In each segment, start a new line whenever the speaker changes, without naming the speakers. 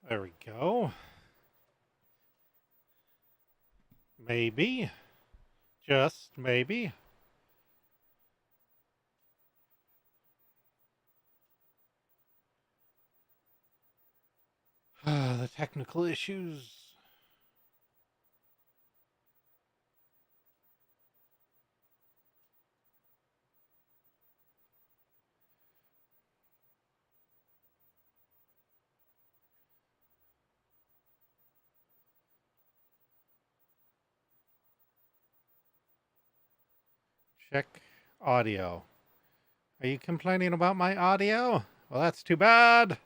There we go. Maybe. Just maybe. The technical issues. Check audio. Are you complaining about my audio? Well, that's too bad.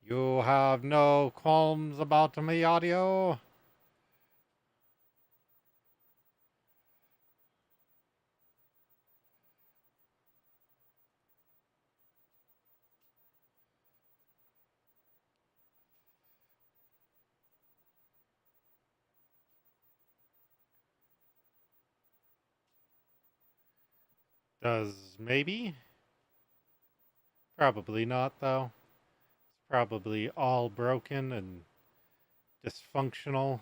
You have no qualms about my audio? Does maybe? Probably not, though. It's probably all broken and dysfunctional.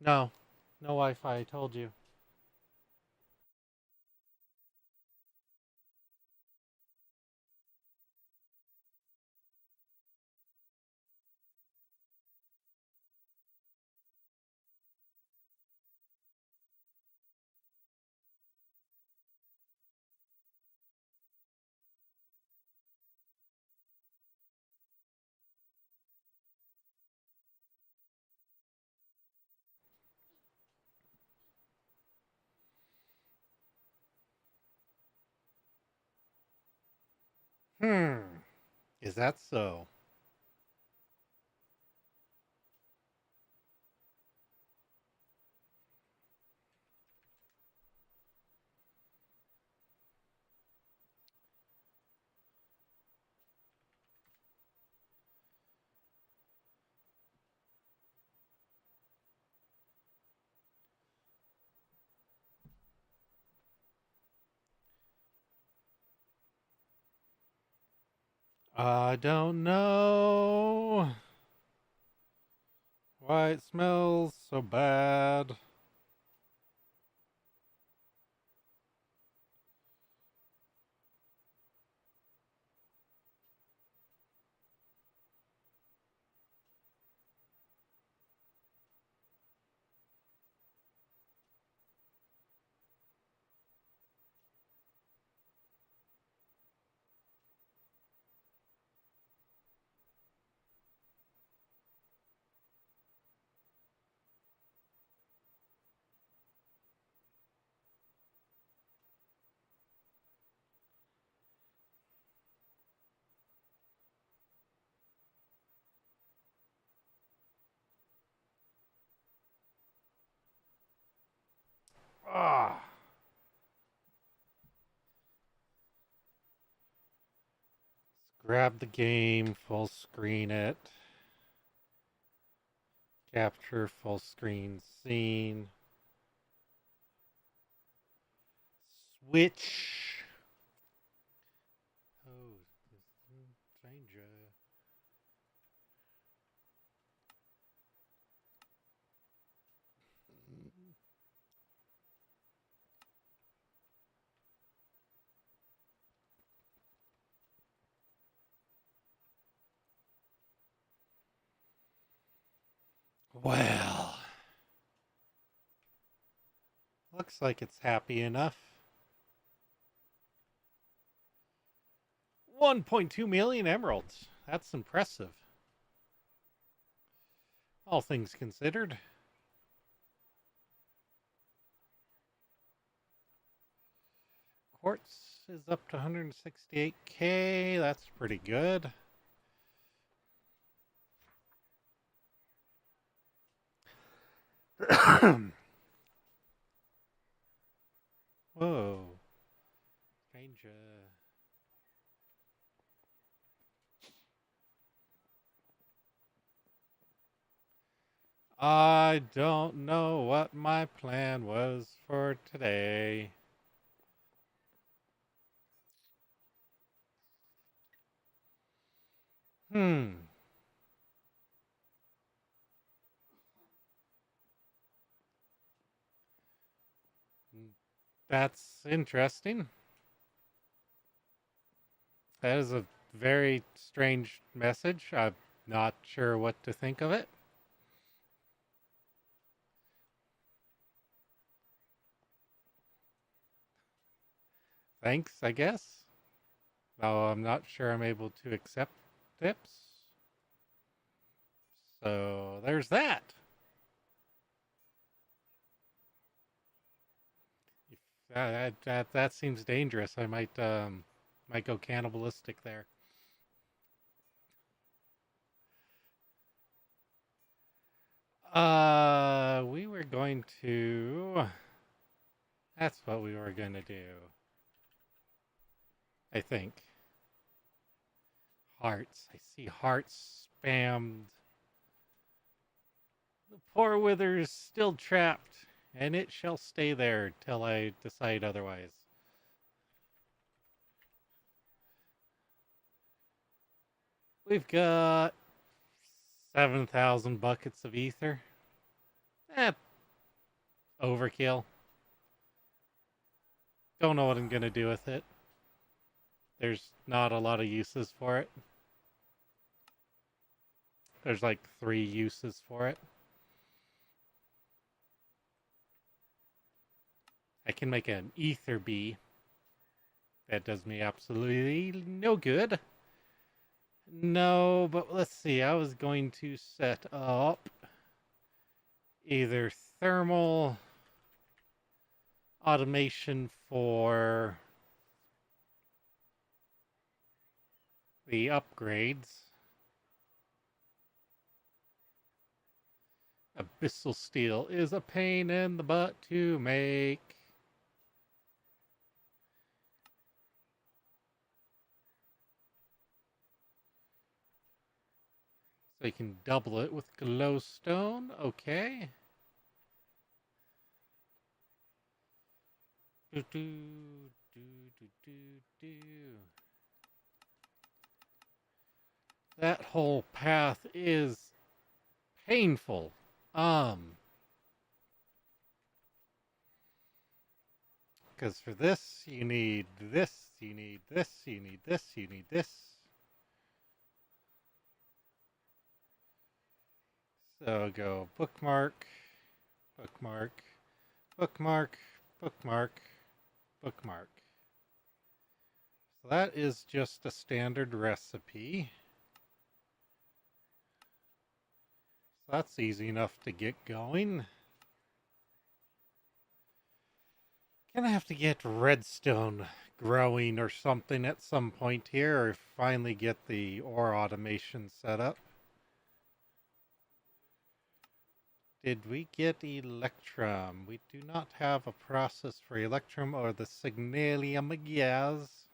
No, no Wi Fi, I told you. Hmm, is that so? I don't know why it smells so bad. Ah, grab the game, full screen it, capture full screen scene, switch. Oh, change. Well, looks like it's happy enough. 1.2 million emeralds. That's impressive. All things considered. Quartz is up to 168k. That's pretty good. Whoa. Change. I don't know what my plan was for today. Hmm. That's interesting. That is a very strange message. I'm not sure what to think of it. Thanks, I guess. Though I'm not sure I'm able to accept tips. So there's that. That seems dangerous. I might go cannibalistic there. We were going to. That's what we were going to do. I think. Hearts. I see hearts spammed. The poor wither's still trapped, and it shall stay there till I decide otherwise. We've got 7,000 buckets of ether. Eh, overkill. Don't know what I'm going to do with it. There's not a lot of uses for it. There's like 3 uses for it. I can make an ether bee. That does me absolutely no good. No, but let's see. I was going to set up either thermal automation for the upgrades. Abyssal steel is a pain in the butt to make. So you can double it with glowstone. Okay. Do, do, do, do, do, do. That whole path is painful. Because for this, you need this, you need this, you need this, you need this. So go bookmark, bookmark, bookmark, bookmark, bookmark. So that is just a standard recipe. So that's easy enough to get going. Gonna have to get redstone growing or something at some point here, or finally get the ore automation set up. Did we get electrum? We do not have a process for electrum or the signalium gas.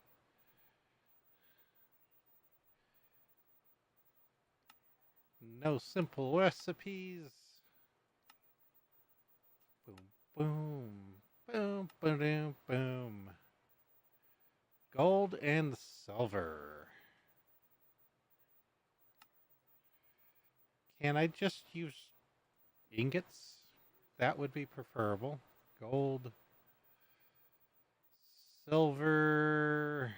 No simple recipes. Boom, boom, boom, boom, boom. Gold and silver. Can I just use ingots? That would be preferable. Gold, silver.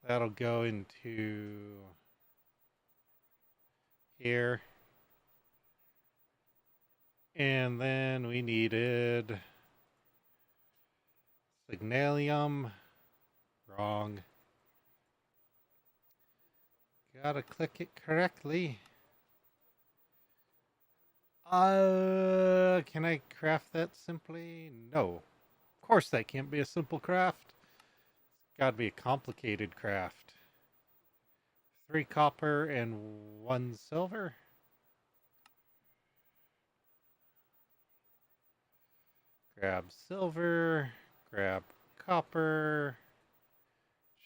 That'll go into here. And then we needed signalium. Wrong. Gotta click it correctly. Can I craft that simply? No. Of course that can't be a simple craft. It's gotta be a complicated craft. 3 copper and 1 silver. Grab silver, grab copper,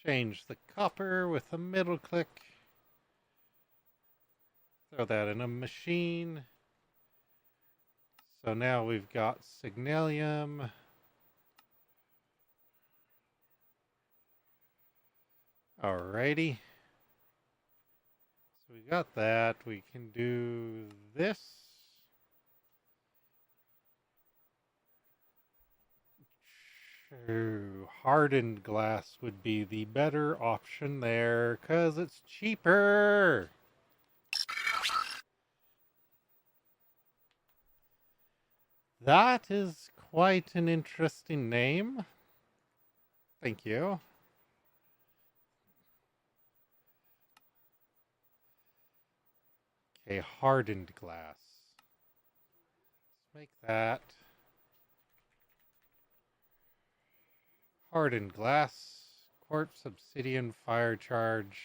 change the copper with a middle click. Throw that in a machine. So now we've got signalium. Alrighty. So we got that. We can do this. True. Hardened glass would be the better option there because it's cheaper. That is quite an interesting name. Thank you. Okay, hardened glass. Let's make that. Hardened glass. Quartz, obsidian, fire charge.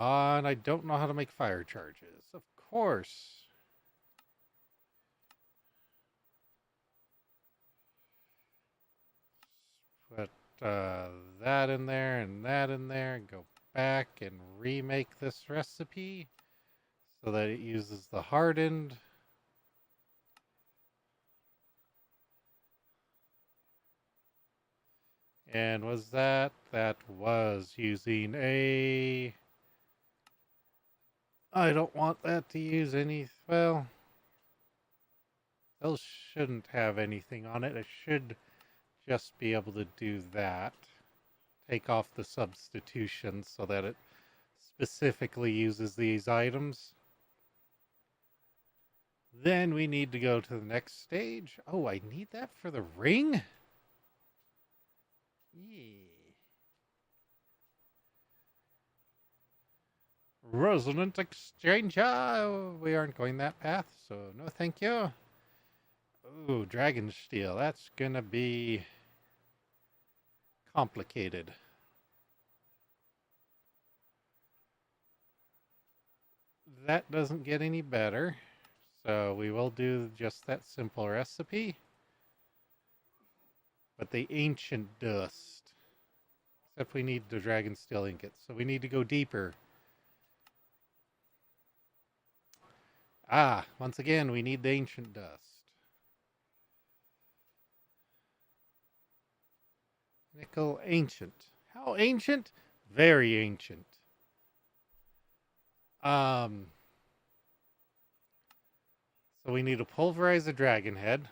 And I don't know how to make fire charges. Of course. Put that in there and that in there. Go back and remake this recipe so that it uses the hardened. And was that? That was using a... I don't want that to use any... Well, those shouldn't have anything on it. I should just be able to do that. Take off the substitution so that it specifically uses these items. Then we need to go to the next stage. Oh, I need that for the ring? Yeah. Resonant exchanger. We aren't going that path, so no thank you. Ooh, dragon steel. That's gonna be complicated. That doesn't get any better. So we will do just that simple recipe. But the ancient dust. Except we need the dragon steel ingots. So we need to go deeper. Ah, once again, we need the ancient dust. Nickel ancient. How ancient? Very ancient. So we need to pulverize a dragon head.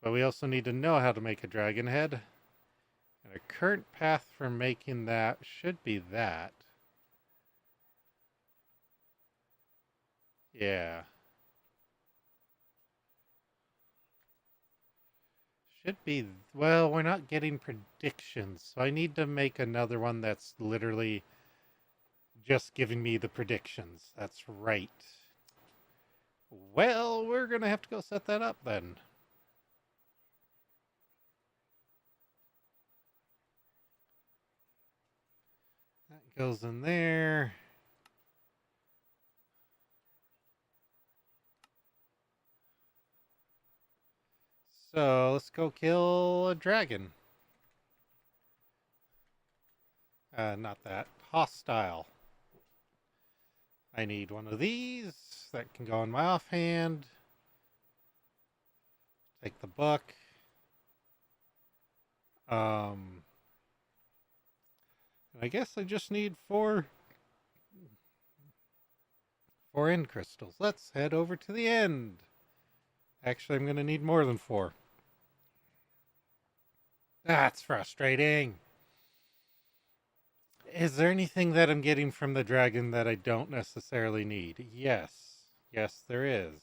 But we also need to know how to make a dragon head. And a current path for making that should be that. Yeah. Should be, well, we're not getting predictions, so I need to make another one that's literally just giving me the predictions. That's right. Well, we're going to have to go set that up then. That goes in there. So let's go kill a dragon. Not that. Hostile. I need one of these. That can go in my offhand. Take the book. I guess I just need four end crystals. Let's head over to the end. Actually, I'm going to need more than 4. That's frustrating. Is there anything that I'm getting from the dragon that I don't necessarily need? Yes. Yes, there is.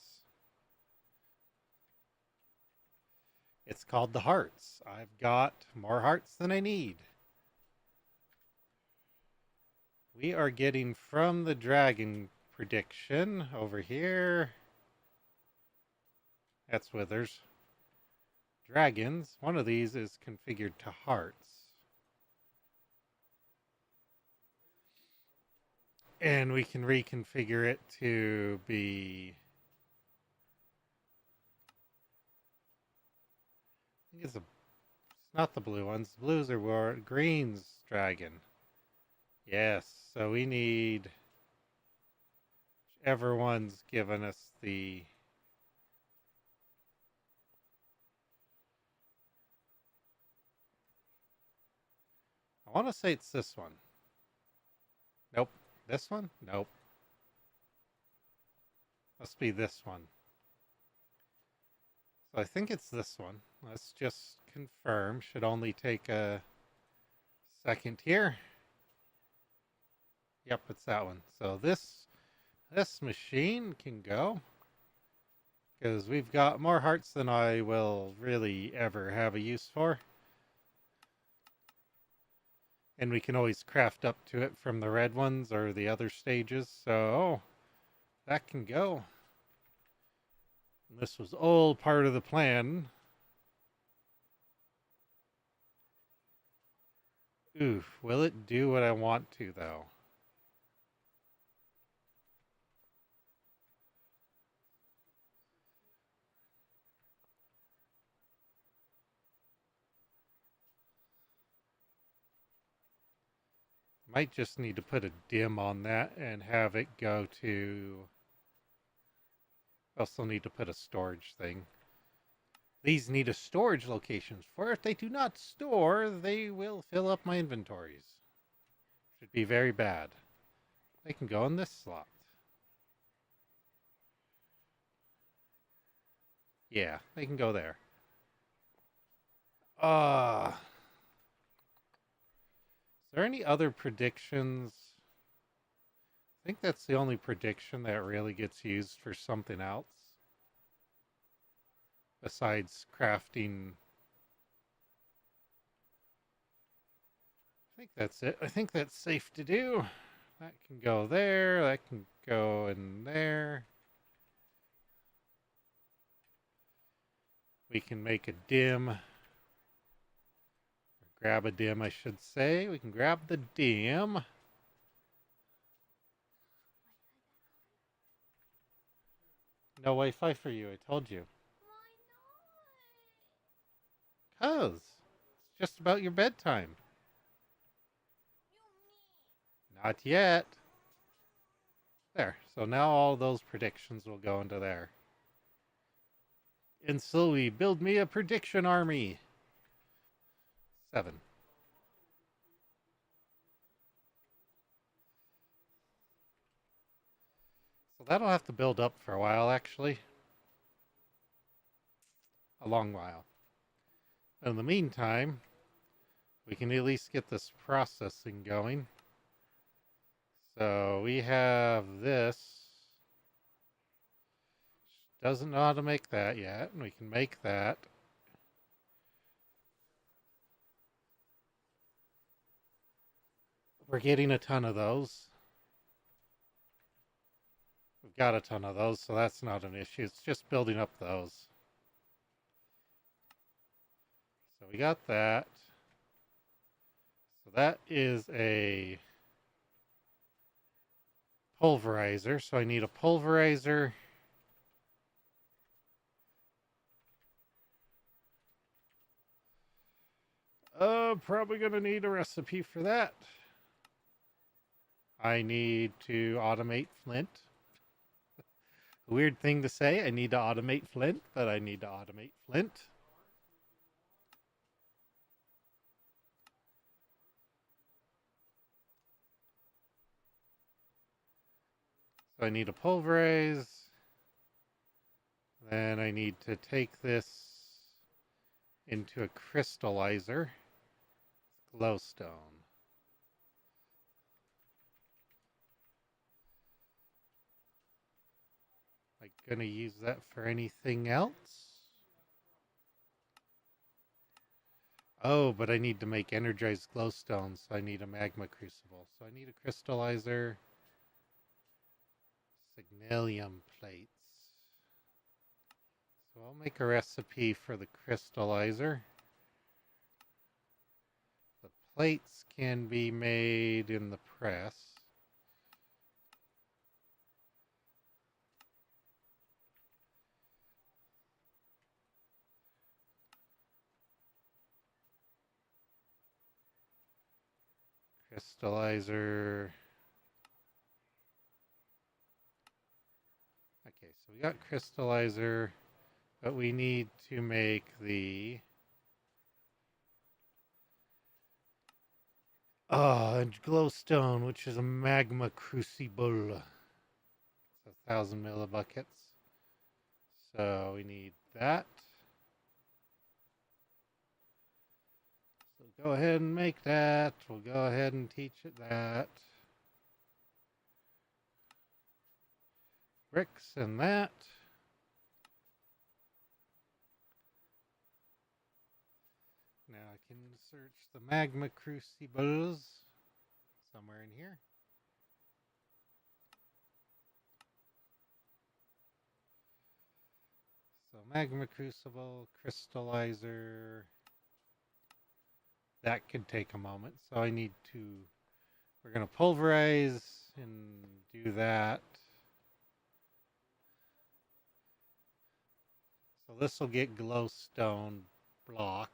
It's called the hearts. I've got more hearts than I need. We are getting from the dragon prediction over here. That's withers. Dragons. One of these is configured to hearts. And we can reconfigure it to be... I think it's not the blue ones. The blues are greens dragon. Yes, so we need everyone's given us the I want to say it's this one. Nope. This one? Nope. Must be this one. So I think it's this one. Let's just confirm. Should only take a second here. Yep, it's that one. So this machine can go because we've got more hearts than I will really ever have a use for. And we can always craft up to it from the red ones or the other stages. So that can go. And this was all part of the plan. Oof, will it do what I want to though? Might just need to put a dim on that and have it go to... Also need to put a storage thing. These need a storage location, for if they do not store, they will fill up my inventories. Should be very bad. They can go in this slot. Yeah, they can go there. Is there any other predictions? I think that's the only prediction that really gets used for something else. Besides crafting. I think that's it. I think that's safe to do. That can go there. That can go in there. We can make a dim. Or grab a dim, I should say. We can grab the dim. No Wi-Fi for you, I told you. Why not? 'Cause it's just about your bedtime. Not yet. There. So now all those predictions will go into there. And slowly build me a prediction army. 7. So that'll have to build up for a while, actually. A long while. In the meantime, we can at least get this processing going. So we have this. Doesn't know how to make that yet, and we can make that. We're getting a ton of those. We've got a ton of those, so that's not an issue. It's just building up those. So we got that. So that is a pulverizer. So I need a pulverizer. Probably gonna need a recipe for that. I need to automate flint. Weird thing to say. I need to automate flint, but I need to automate flint. So I need to pulverize. Then I need to take this into a crystallizer. Glowstone. Am I gonna use that for anything else? Oh, but I need to make energized glowstone, so I need a magma crucible. So I need a crystallizer. Signalium plates. So I'll make a recipe for the crystallizer. The plates can be made in the press. Crystallizer. Okay, so we got crystallizer, but we need to make the glowstone, which is a magma crucible. It's 1,000 millibuckets. So we need that. So go ahead and make that. We'll go ahead and teach it that. Bricks and that. Now I can search the magma crucibles somewhere in here. So magma crucible, crystallizer. That could take a moment. So I need to, we're going to pulverize and do that. So this will get glowstone blocks.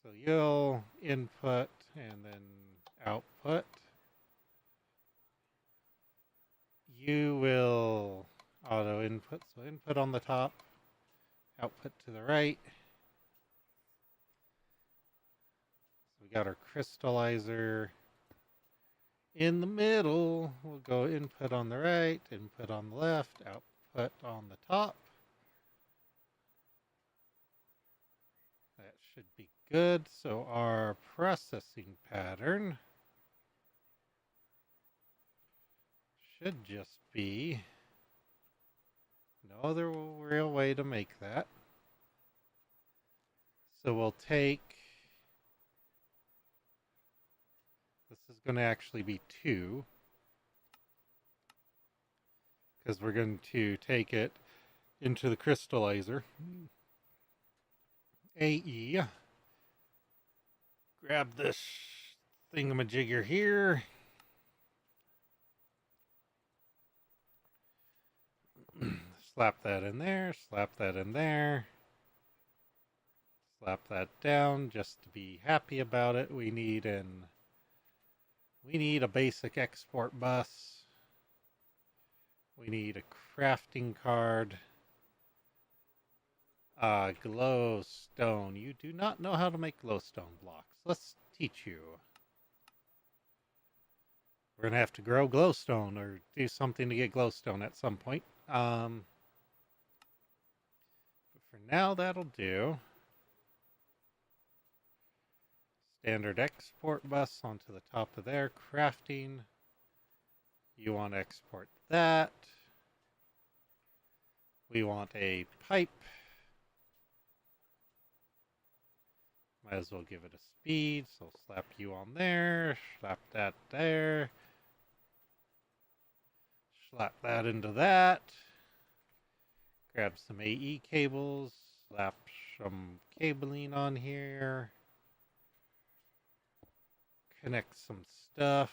So you'll input and then output. You will auto input, so input on the top, output to the right. So we got our crystallizer in the middle. We'll go input on the right, input on the left, output on the top. That should be good. So our processing pattern should just be no other real way to make that. So we'll take, this is going to actually be 2, because we're going to take it into the crystallizer. AE. Grab this thingamajigger here. Slap that in there, slap that in there. Slap that down just to be happy about it. We need a basic export bus. We need a crafting card. Glowstone. You do not know how to make glowstone blocks. Let's teach you. We're going to have to grow glowstone or do something to get glowstone at some point. But for now, that'll do. Standard export bus onto the top of there. Crafting. You want to export that. We want a pipe. Might as well give it a speed, so slap you on there, slap that there, slap that into that, grab some AE cables, slap some cabling on here, connect some stuff.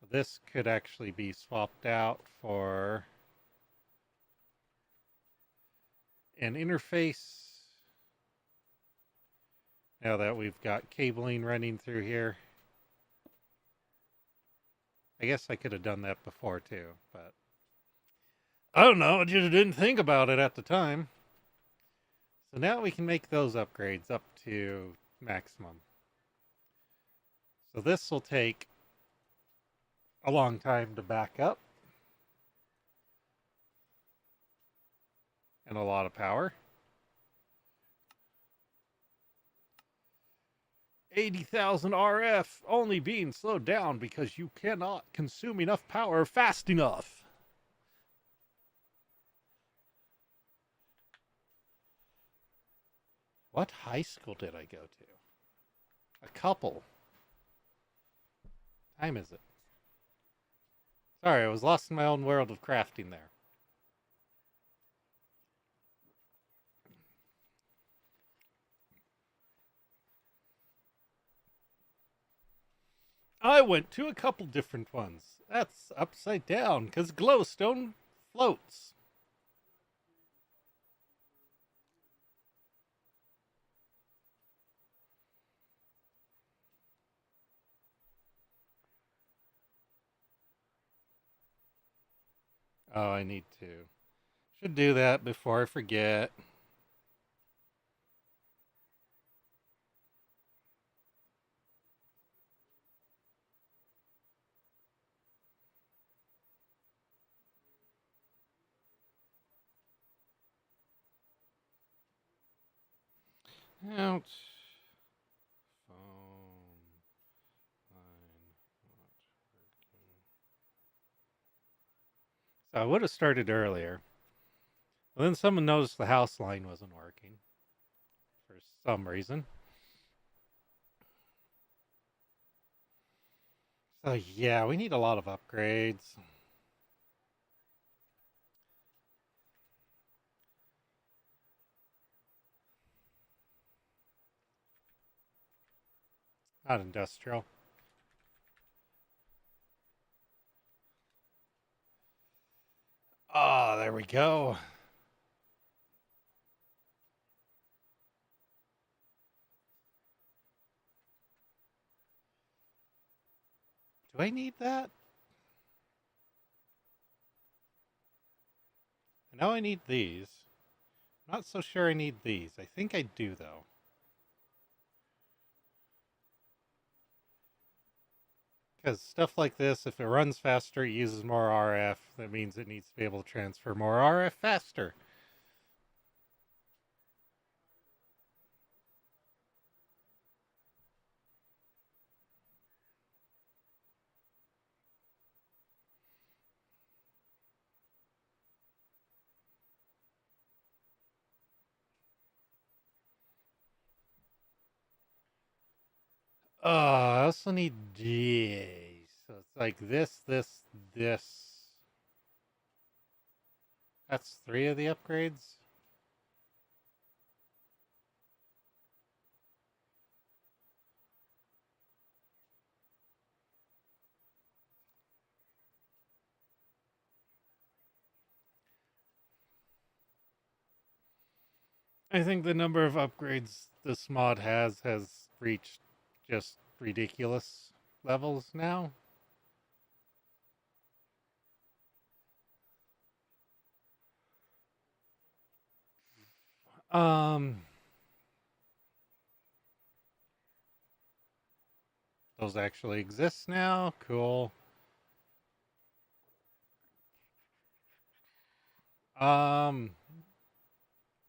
This could actually be swapped out for an interface. Now that we've got cabling running through here. I guess I could have done that before too, but I don't know, I just didn't think about it at the time. So now we can make those upgrades up to maximum. So this will take a long time to back up. And a lot of power. 80,000 RF only being slowed down because you cannot consume enough power fast enough. What high school did I go to? A couple. What time is it? Sorry, I was lost in my own world of crafting there. I went to a couple different ones. That's upside down, because glowstone floats. Oh, I need to. Should do that before I forget. Ouch. Phone line not working. So I would have started earlier. But then someone noticed the house line wasn't working for some reason. So yeah, we need a lot of upgrades. Not industrial. Oh, there we go. Do I need that? I know I need these. I'm not so sure I need these. I think I do, though. Because stuff like this, if it runs faster, it uses more RF. That means it needs to be able to transfer more RF faster. I also need these. So it's like this. That's three of the upgrades. I think the number of upgrades this mod has reached just ridiculous levels now. Um, those actually exist now. Cool. Um,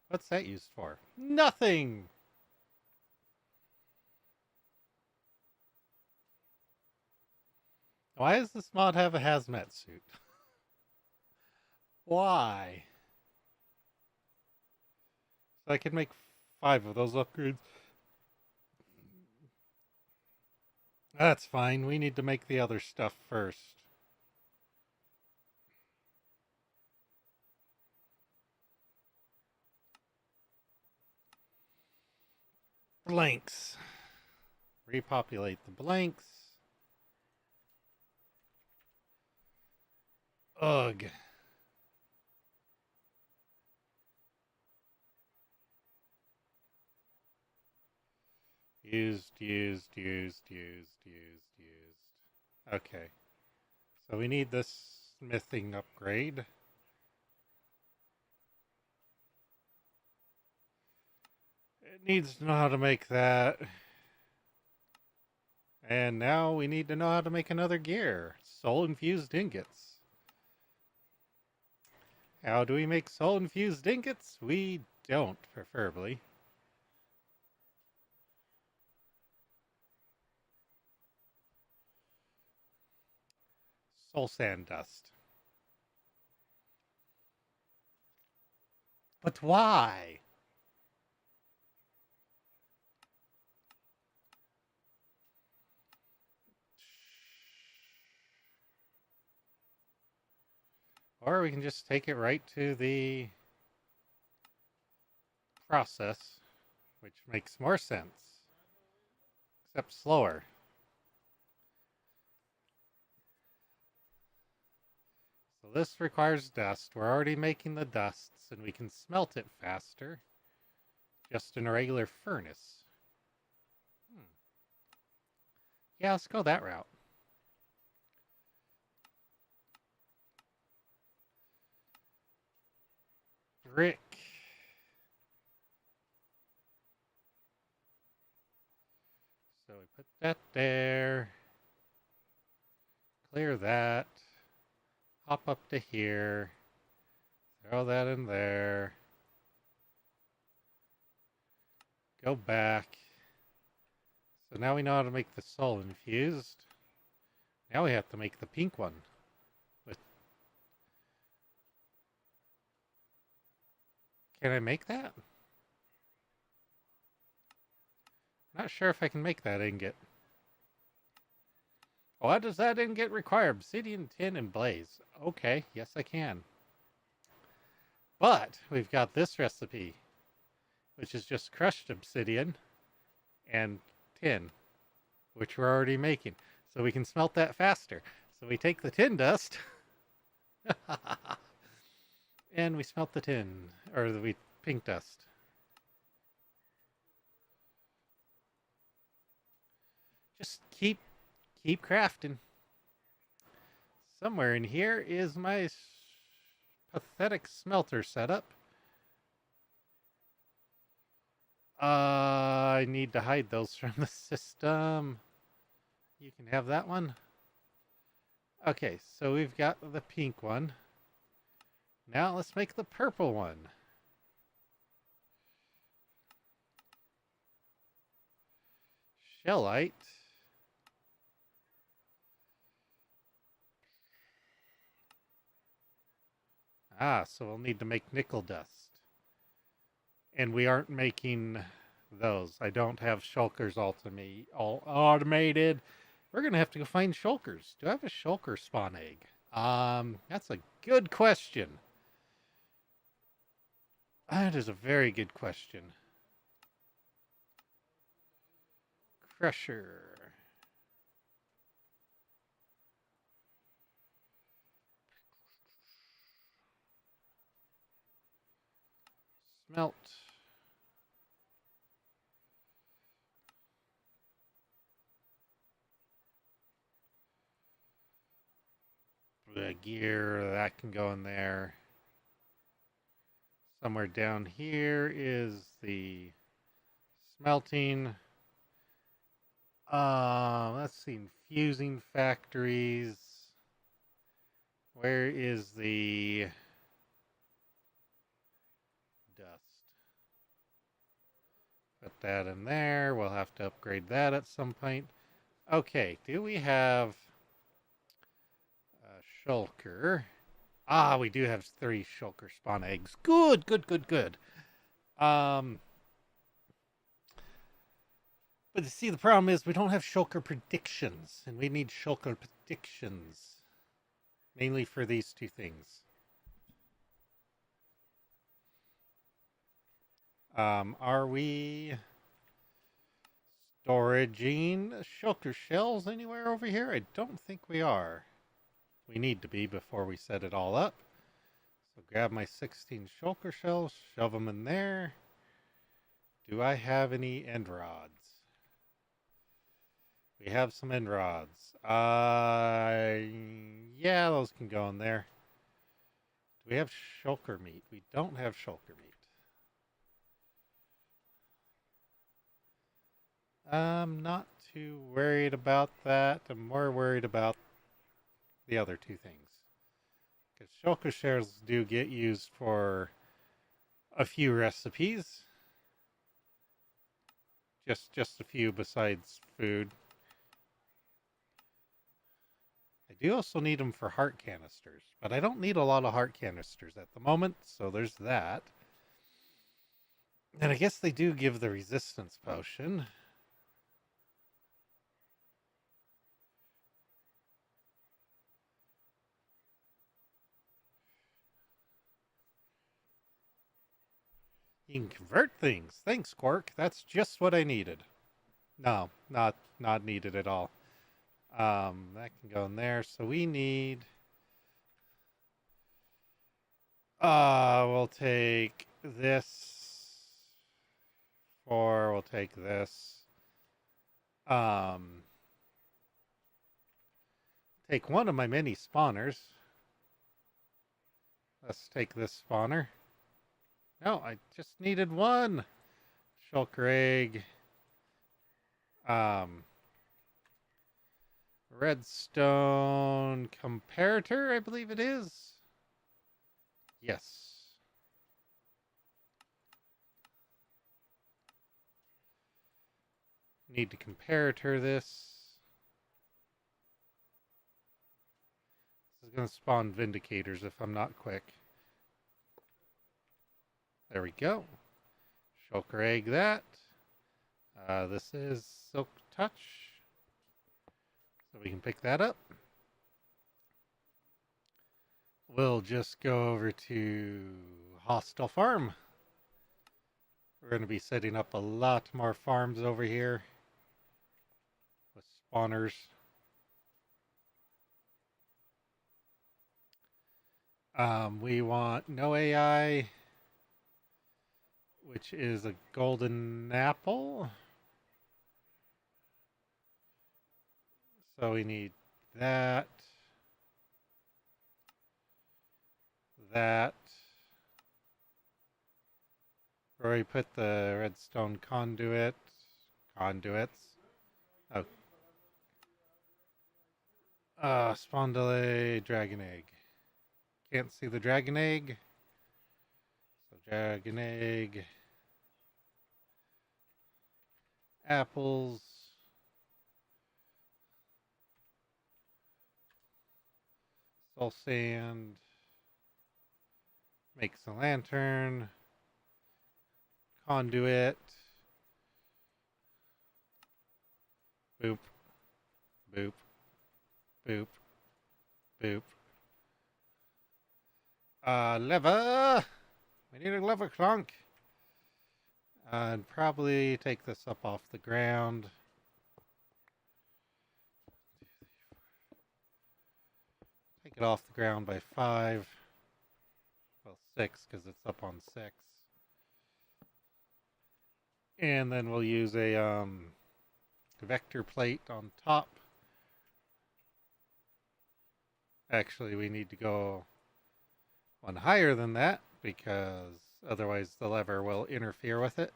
what's that used for? Nothing. Why does this mod have a hazmat suit? Why? So I can make 5 of those upgrades. That's fine. We need to make the other stuff first. Blanks. Repopulate the blanks. Ugh. Used. Okay. So we need this smithing upgrade. It needs to know how to make that. And now we need to know how to make another gear. Soul infused ingots. How do we make soul infused ingots? We don't, preferably. Soul sand dust. But why? Or we can just take it right to the process, which makes more sense, except slower. So this requires dust. We're already making the dusts, and we can smelt it faster just in a regular furnace. Yeah, let's go that route. Brick. So we put that there. Clear that. Hop up to here. Throw that in there. Go back. So now we know how to make the soul infused. Now we have to make the pink one. Can I make that? Not sure if I can make that ingot. What does that ingot require? Obsidian, tin, and blaze. Okay, yes I can. But we've got this recipe, which is just crushed obsidian and tin, which we're already making. So we can smelt that faster. So we take the tin dust and we smelt the tin, or the pink dust. Just keep crafting. Somewhere in here is my pathetic smelter setup. I need to hide those from the system. You can have that one. Okay, so we've got the pink one. Now let's make the purple one. Shellite. Ah, so we'll need to make nickel dust. And we aren't making those. I don't have shulkers all automated. We're going to have to go find shulkers. Do I have a shulker spawn egg? That's a good question. That is a very good question. Crusher. Smelt. The gear, that can go in there. Somewhere down here is the smelting. Let's see, infusing factories. Where is the dust? Put that in there. We'll have to upgrade that at some point. Okay, do we have a shulker? Ah, we do have 3 shulker spawn eggs. Good, good, good, good. But you see, the problem is we don't have shulker predictions, and we need shulker predictions. Mainly for these 2 things. Are we storaging shulker shells anywhere over here? I don't think we are. We need to be before we set it all up. So grab my 16 shulker shells, shove them in there. Do I have any end rods? We have some end rods. Yeah, those can go in there. Do we have shulker meat? We don't have shulker meat. I'm not too worried about that. I'm more worried about the other 2 things. Because shulker shells do get used for a few recipes. Just a few besides food. I do also need them for heart canisters, but I don't need a lot of heart canisters at the moment, so there's that. And I guess they do give the resistance potion. You can convert things. Thanks, Quark. That's just what I needed. No, not needed at all. That can go in there. So we need. We'll take this. We'll take this. Take one of my many spawners. Let's take this spawner. No, I just needed one. Shulker egg. Redstone comparator, I believe it is. Yes. Need to comparator this. This is going to spawn vindicators if I'm not quick. There we go. Shulker egg that. This is Silk Touch. So we can pick that up. We'll just go over to Hostile Farm. We're going to be setting up a lot more farms over here with spawners. We want no AI, which is a golden apple. So we need that, that. Where we put the redstone conduits. Oh. Spawn delay, dragon egg. Can't see the dragon egg. So dragon egg. Apples. Soul sand. Makes a lantern. Conduit. Boop. Boop. Boop. Boop. Lever! We need a lever clunk. And probably take this up off the ground. Take it off the ground by 5. Well, 6 because it's up on 6. And then we'll use a vector plate on top. Actually, we need to go one higher than that because otherwise the lever will interfere with it.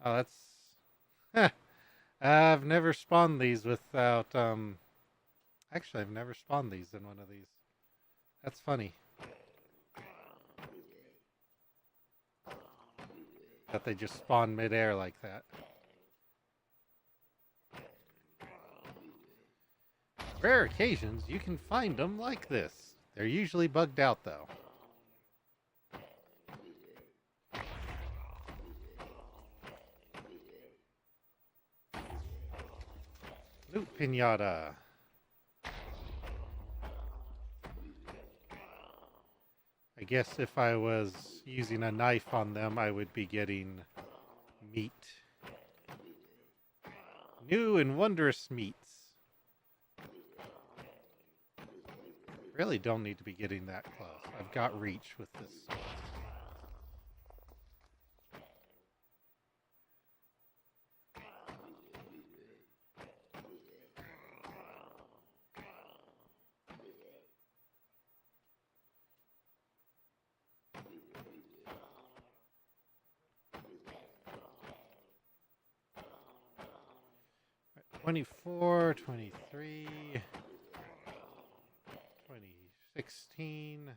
Oh, that's... I've never spawned these without... Actually, I've never spawned these in one of these. That's funny. That they just spawn midair like that. Rare occasions, you can find them like this. They're usually bugged out, though. Loot pinata. I guess if I was using a knife on them, I would be getting meat. New and wondrous meats. Really don't need to be getting that close. I've got reach with this. Right, 24, 23, 2016.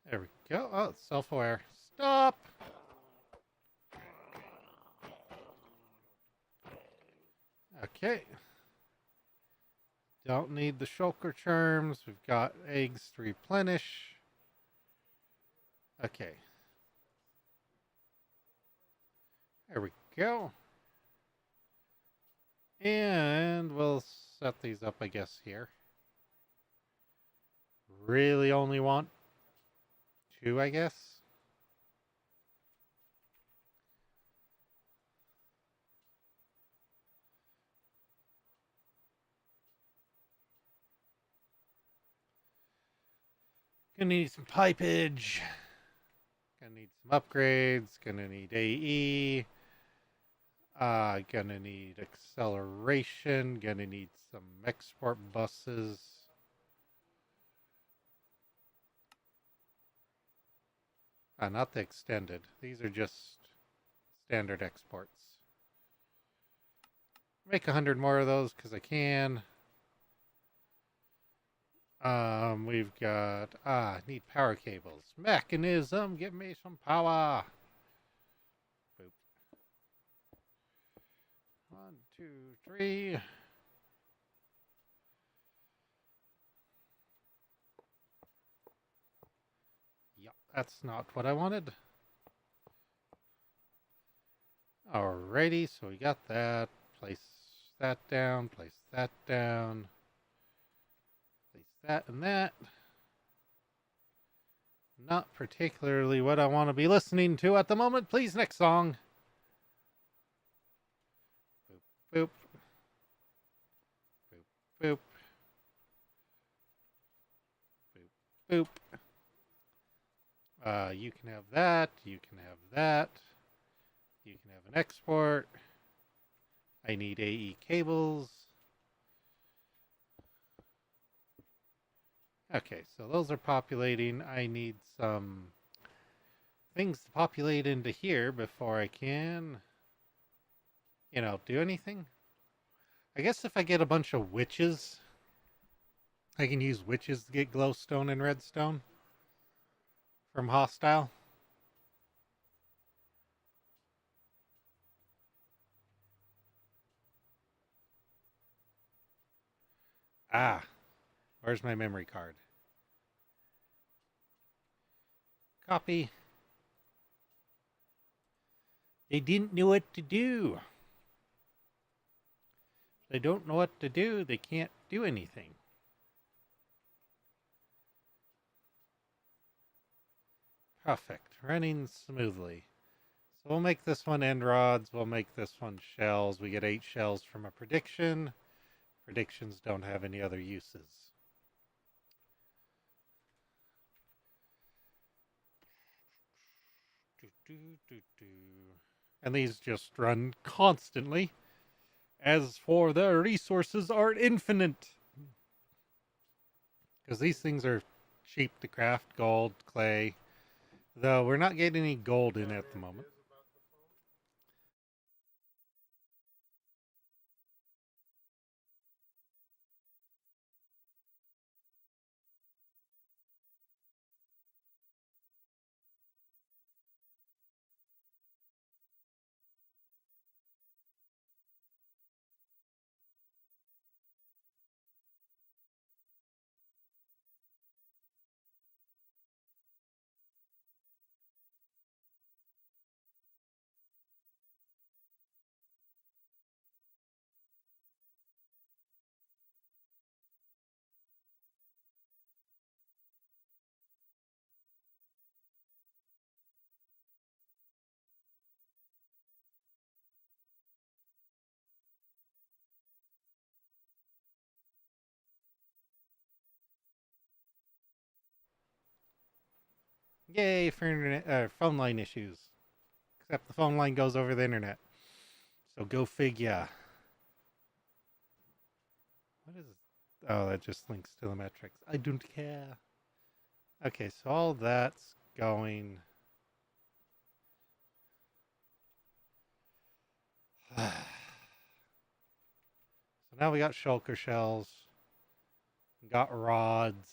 There we go. Oh, it's self-aware. Stop! Okay. Don't need the shulker charms. We've got eggs to replenish. Okay. There we go. And we'll set these up, I guess, here. Really only want 2, I guess. Gonna need some pipage. Gonna need some upgrades. Gonna need AE. Gonna need acceleration. Gonna need some export buses. Not the extended. These are just standard exports. Make 100 more of those because I can. We've got, need power cables. Mechanism, give me some power. Boop. 1, 2, 3. Yep, that's not what I wanted. Alrighty, so we got that. Place that down, place that down. Place that and that. Not particularly what I want to be listening to at the moment. Please, next song. Boop, boop. Boop, boop. Boop, boop. You can have that. You can have that. You can have an export. I need AE cables. Okay, so those are populating. I need some things to populate into here before I can, do anything. I guess if I get a bunch of witches, I can use witches to get glowstone and redstone from hostile. Where's my memory card? Copy. They didn't know what to do. They don't know what to do. They can't do anything. Perfect. Running smoothly. So we'll make this one end rods. We'll make this one shells. We get 8 shells from a prediction. Predictions don't have any other uses. And these just run constantly. As for the resources are infinite. Because these things are cheap to craft. Gold, clay. Though we're not getting any gold in at the moment. Yay for internet, phone line issues. Except the phone line goes over the internet. So go figure. What is it? Oh, that just links to the metrics. I don't care. Okay, so all that's going. So now we got shulker shells. Got rods.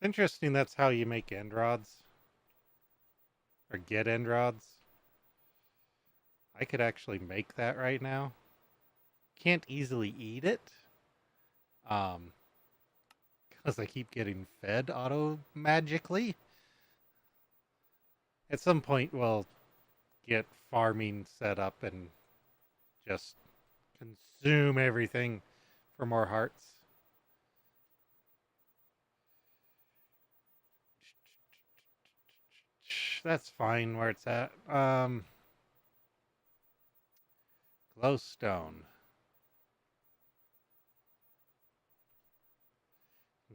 It's interesting that's how you make end rods. Or get end rods. I could actually make that right now. Can't easily eat it. Because I keep getting fed auto magically. At some point we'll get farming set up and just consume everything for more hearts. That's fine where it's at. Glowstone.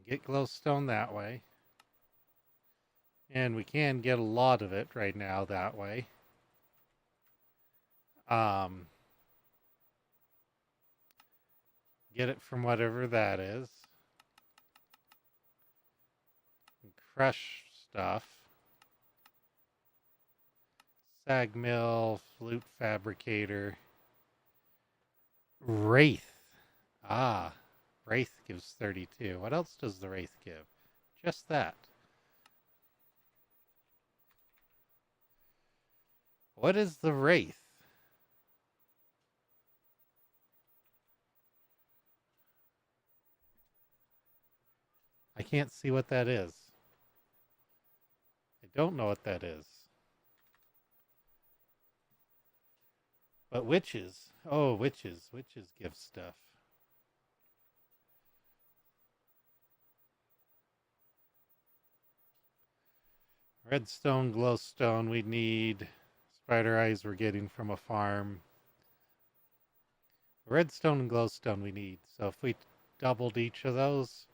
Get glowstone that way. And we can get a lot of it right now that way. Get it from whatever that is. Crush stuff. Sag mill, flute fabricator. Wraith. Ah, Wraith gives 32. What else does the Wraith give? Just that. What is the Wraith? I can't see what that is. I don't know what that is. But witches. Oh, witches. Witches give stuff. Redstone, glowstone. We need spider eyes we're getting from a farm. Redstone and glowstone we need. So if we doubled each of those,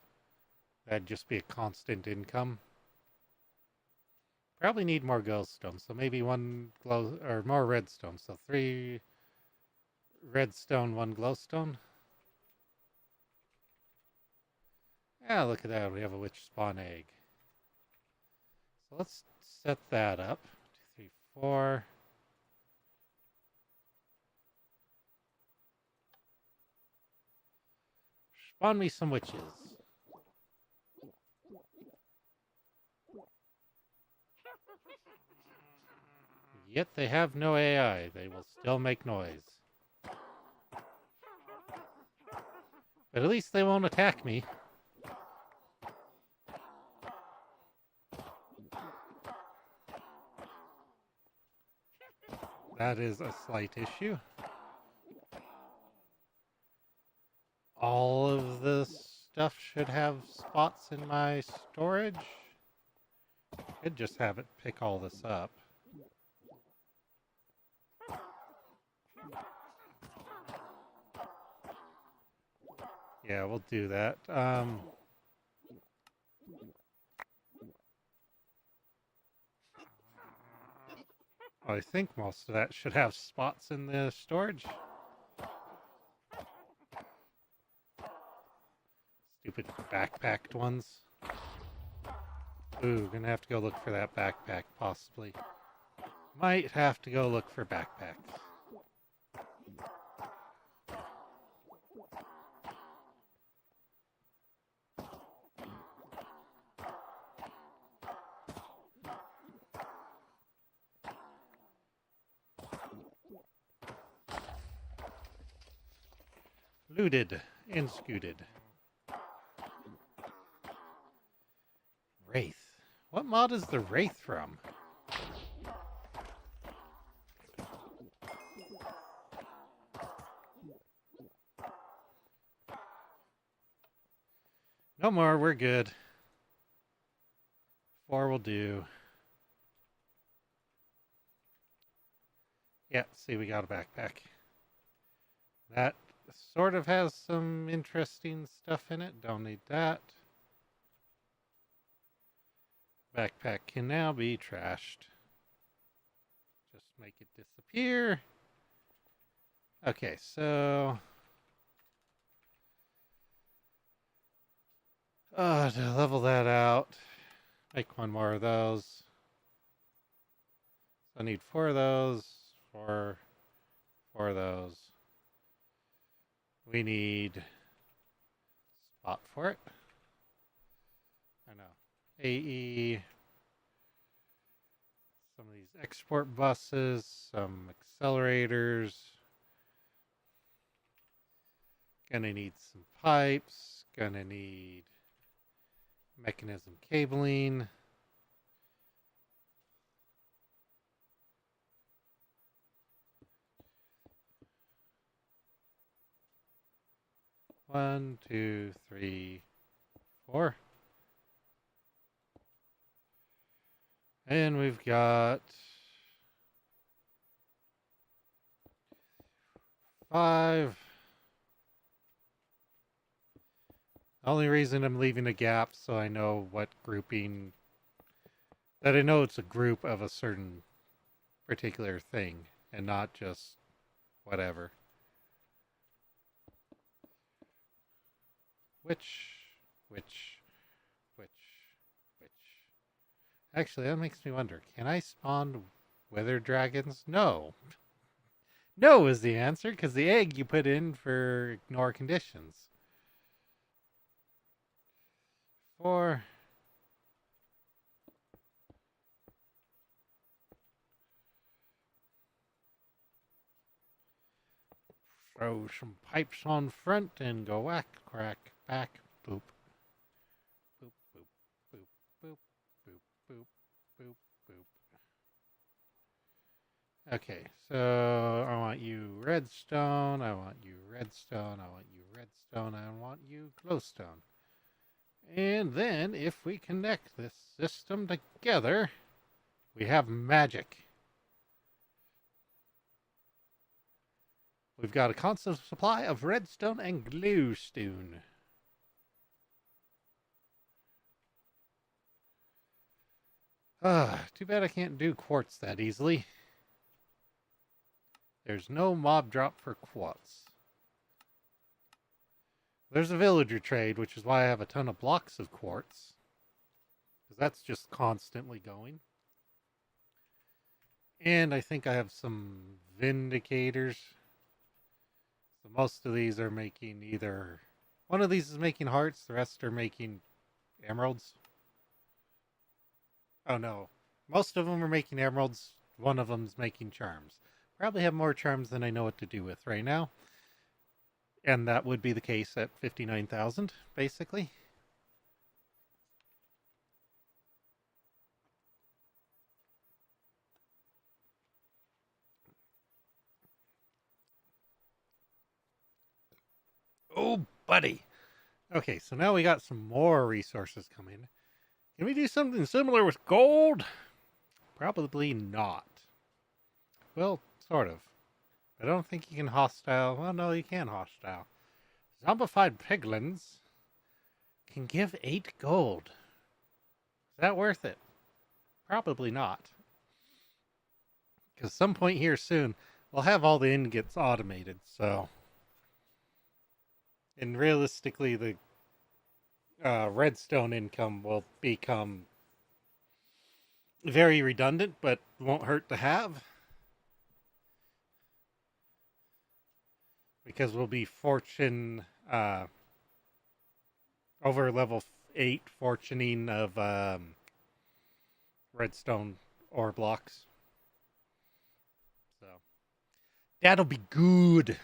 that'd just be a constant income. Probably need more glowstone, so maybe one glow or more redstone. So 3 redstone, 1 glowstone. Yeah, look at that. We have a witch spawn egg. So let's set that up. 2, 3, 4. Spawn me some witches. Yet they have no AI. They will still make noise. But at least they won't attack me. That is a slight issue. All of this stuff should have spots in my storage. Could just have it pick all this up. Yeah, we'll do that. I think most of that should have spots in the storage. Stupid backpacked ones. Ooh, gonna have to go look for that backpack, possibly. Might have to go look for backpacks. Looted and scooted. Wraith. What mod is the Wraith from? No more, we're good. 4 will do. Yeah, see, we got a backpack. That sort of has some interesting stuff in it. Don't need that. Backpack can now be trashed. Just make it disappear. Okay, so... to level that out, make 1 more of those. So I need 4 of those, 4 of those. We need spot for it. I know. AE. Some of these export buses, some accelerators. Gonna need some pipes. Gonna need mechanism cabling. One, 2, 3, 4. And we've got 5. The only reason I'm leaving a gap so I know what grouping, that I know it's a group of a certain particular thing and not just whatever. Which, which, which. Actually, that makes me wonder, can I spawn wither dragons? No. No is the answer, because the egg you put in for ignore conditions. Or throw some pipes on front and go whack, crack, back, boop. Boop, boop, boop, boop, boop, boop, boop, boop. Okay, so I want you redstone, I want you redstone, I want you redstone, I want you glowstone. And then, if we connect this system together, we have magic. We've got a constant supply of redstone and glowstone. Too bad I can't do quartz that easily. There's no mob drop for quartz. There's a villager trade, which is why I have a ton of blocks of quartz. Because that's just constantly going. And I think I have some vindicators. So most of these are making either... One of these is making hearts, the rest are making emeralds. Oh no. Most of them are making emeralds, one of them's making charms. Probably have more charms than I know what to do with right now. And that would be the case at 59,000, basically. Oh, buddy. Okay, so now we got some more resources coming. Can we do something similar with gold? Probably not. Well, sort of. I don't think you can hostile. Well, no, you can hostile. Zombified piglins can give 8 gold. Is that worth it? Probably not. Because some point here soon, we'll have all the ingots automated, so... And realistically, the redstone income will become very redundant, but won't hurt to have. Because we'll be fortune over level 8 fortuning of redstone ore blocks. So that'll be good.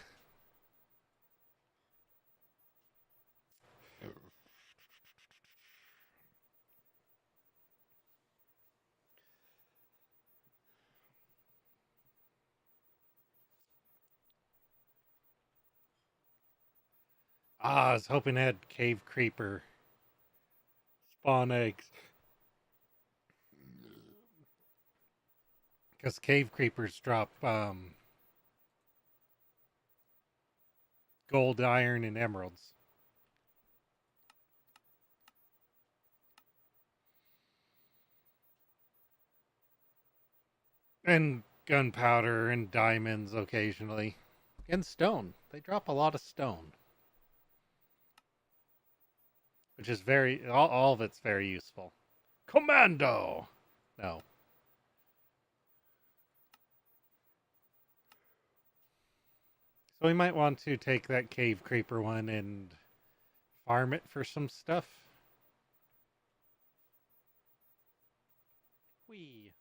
I was hoping I had cave creeper spawn eggs. Because cave creepers drop gold, iron, and emeralds. And gunpowder and diamonds occasionally. And stone. They drop a lot of stone. Which is all of it's very useful. Commando! No. So we might want to take that cave creeper one and farm it for some stuff. Wee.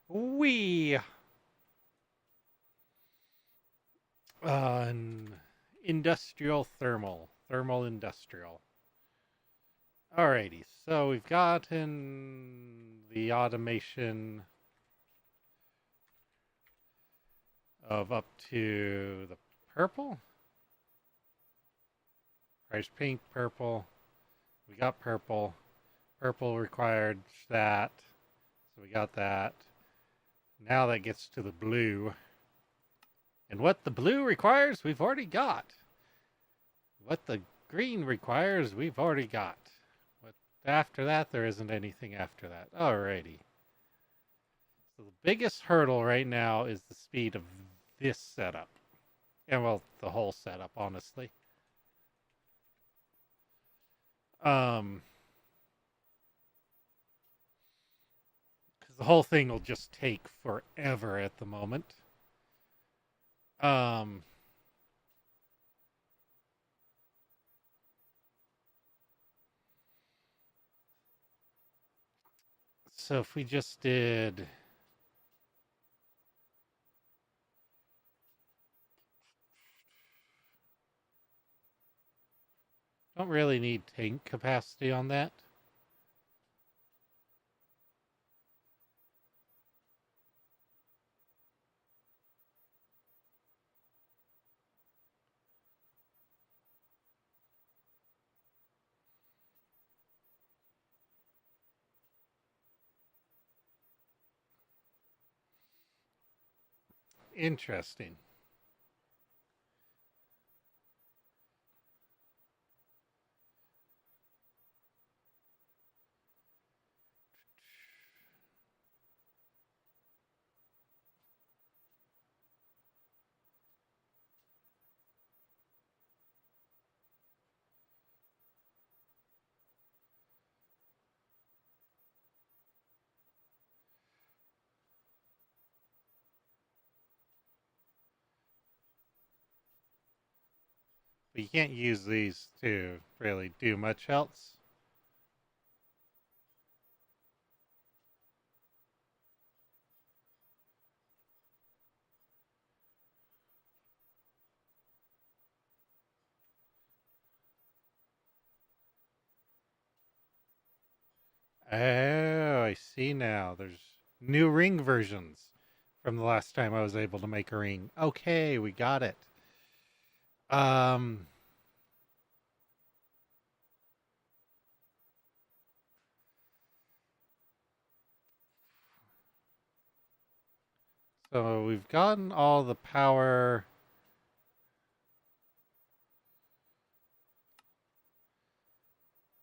Wee. Industrial thermal. Thermal industrial. Alrighty, so we've gotten the automation of up to the purple. Price pink, purple. We got purple. Purple required that. So we got that. Now that gets to the blue. And what the blue requires, we've already got. What the green requires we've already got. But after that, there isn't anything after that. Alrighty. So the biggest hurdle right now is the speed of this setup. And well, the whole setup, honestly. Um, because the whole thing will just take forever at the moment. Um, so if we just did, don't really need tank capacity on that. Interesting. But you can't use these to really do much else. Oh, I see now. There's new ring versions from the last time I was able to make a ring. Okay, we got it. Um, so we've gotten all the power.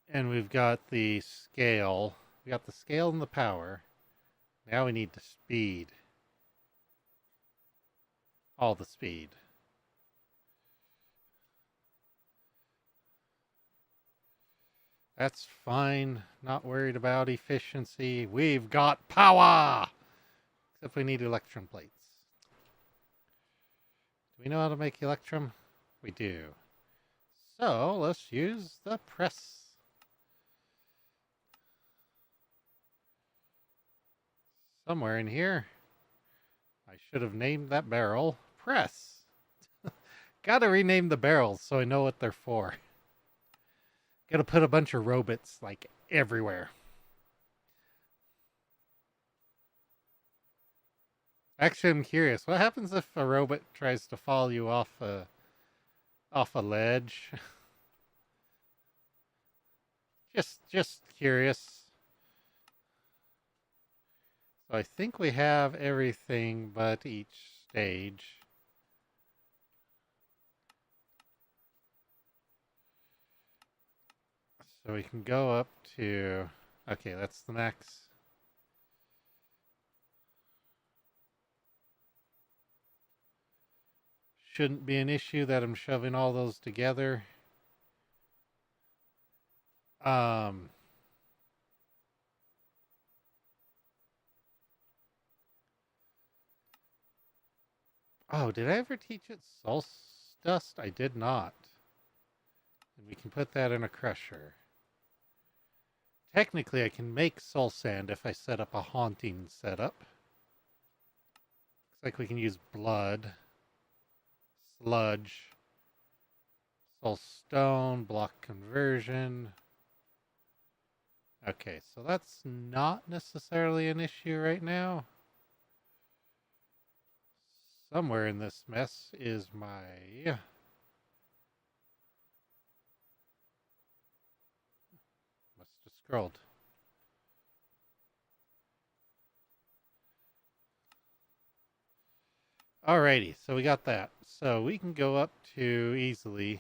And we've got the scale. We got the scale and the power. Now we need the speed. All the speed. That's fine. Not worried about efficiency. We've got power! Except we need electrum plates. Do we know how to make electrum? We do. So let's use the press. Somewhere in here. I should have named that barrel press. Gotta rename the barrels so I know what they're for. Gotta put a bunch of robots like everywhere. Actually, I'm curious. What happens if a robot tries to follow you off a ledge? just curious. So I think we have everything but each stage. So we can go up to, okay, that's the max. Shouldn't be an issue that I'm shoving all those together. Um, oh, did I ever teach it soul dust? I did not. And we can put that in a crusher. Technically, I can make soul sand if I set up a haunting setup. Looks like we can use blood, sludge, soul stone, block conversion. Okay, so that's not necessarily an issue right now. Somewhere in this mess is my... Must have scrolled. Alrighty, so we got that. So we can go up to easily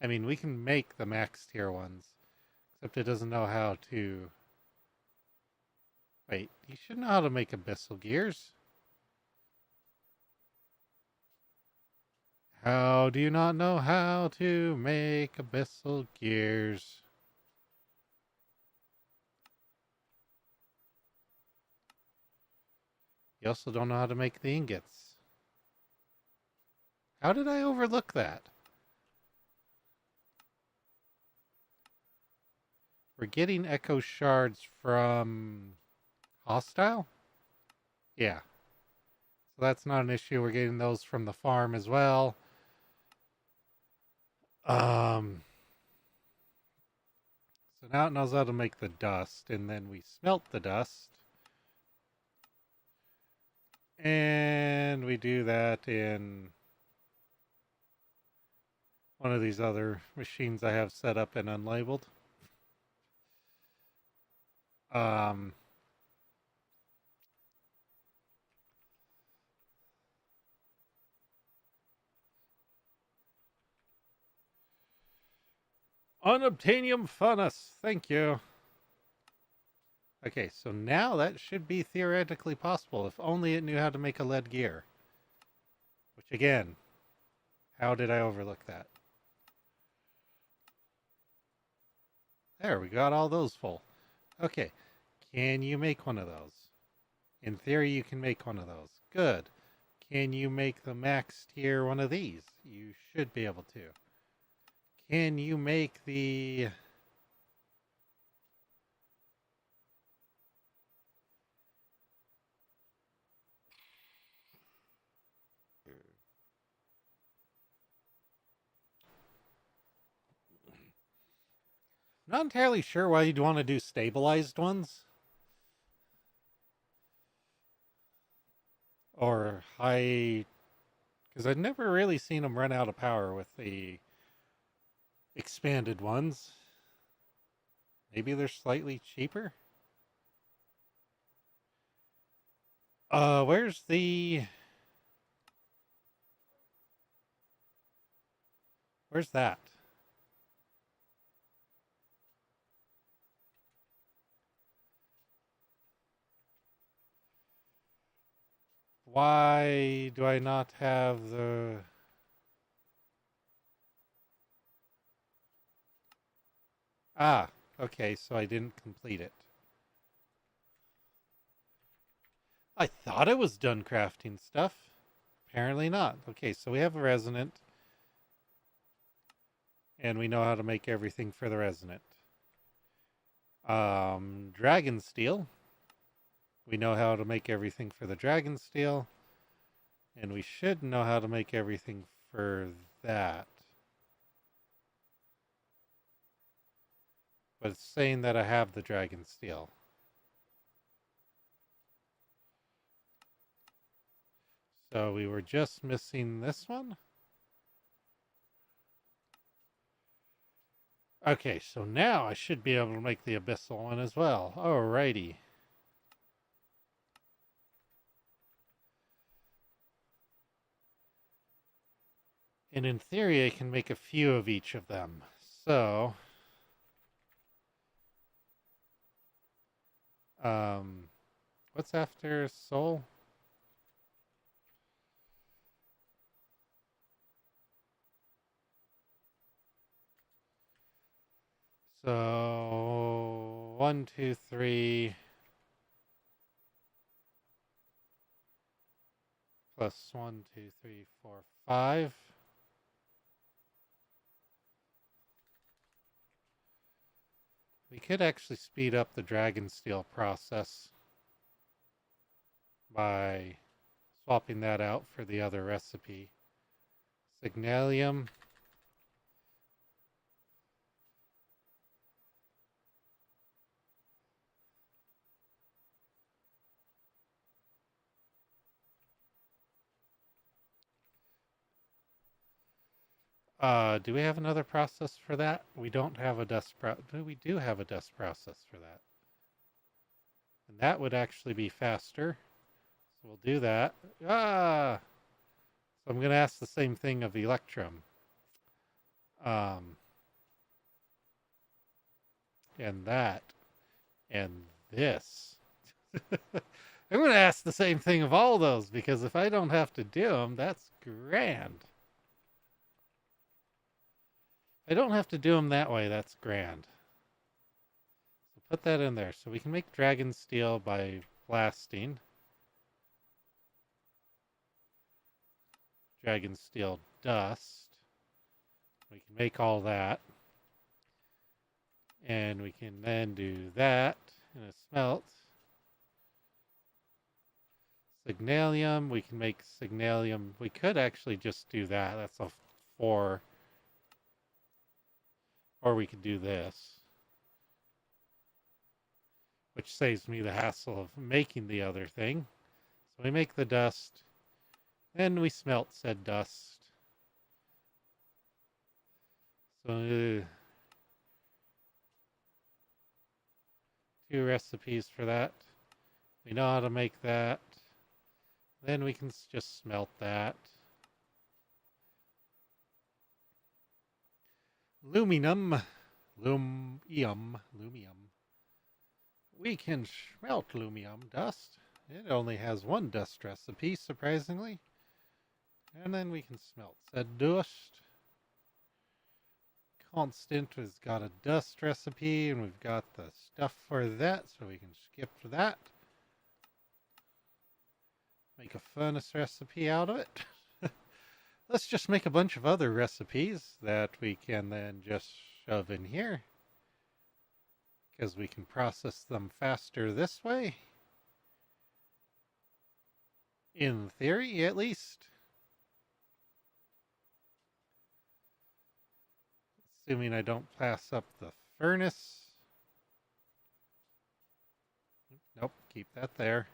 I mean, we can make the max tier ones, except it doesn't know how to... Wait, you should know how to make abyssal gears. How do you not know how to make abyssal gears? You also don't know how to make the ingots. How did I overlook that? We're getting echo shards from hostile? Yeah. So that's not an issue. We're getting those from the farm as well. So now it knows how to make the dust, and then we smelt the dust. And we do that in one of these other machines I have set up and unlabeled. Um, Unobtainium funnus. Thank you. Okay, so now that should be theoretically possible if only it knew how to make a lead gear. Which again, how did I overlook that? There, we got all those full. Okay, can you make one of those? In theory, you can make one of those. Good. Can you make the max tier one of these? You should be able to. Can you make the... Not entirely sure why you'd want to do stabilized ones. Or high... Because I've never really seen them run out of power with the expanded ones. Maybe they're slightly cheaper? Where's the... Where's that? Why do I not have the... Ah, okay, so I didn't complete it. I thought it was done crafting stuff. Apparently not. Okay, so we have a resonant. And we know how to make everything for the resonant. Dragon steel. We know how to make everything for the dragon steel. And we should know how to make everything for that. But it's saying that I have the dragon steel. So we were just missing this one. Okay, so now I should be able to make the abyssal one as well. Alrighty. And in theory, I can make a few of each of them. So, what's after soul? So, 1, 2, 3, plus 1, 2, 3, 4, 5. We could actually speed up the dragon steel process by swapping that out for the other recipe. Signalium. Do we have another process for that? We don't have a dust we do have a dust process for that. And that would actually be faster. So we'll do that. Ah! So I'm going to ask the same thing of Electrum. Um, and that, and this. I'm going to ask the same thing of all those because if I don't have to do them, that's grand. If I don't have to do them that way, that's grand. So put that in there. So we can make dragon steel by blasting. Dragon steel dust. We can make all that. And we can then do that in a smelt. Signalium, we can make signalium. We could actually just do that. That's a 4. Or we could do this, which saves me the hassle of making the other thing. So we make the dust, then we smelt said dust. So 2 recipes for that. We know how to make that. Then we can just smelt that. Luminum. Lumium. We can smelt lumium dust. It only has 1 dust recipe, surprisingly. And then we can smelt said dust. Constant has got a dust recipe, and we've got the stuff for that, so we can skip that. Make a furnace recipe out of it. Let's just make a bunch of other recipes that we can then just shove in here, because we can process them faster this way. In theory, at least. Assuming I don't pass up the furnace. Nope, keep that there.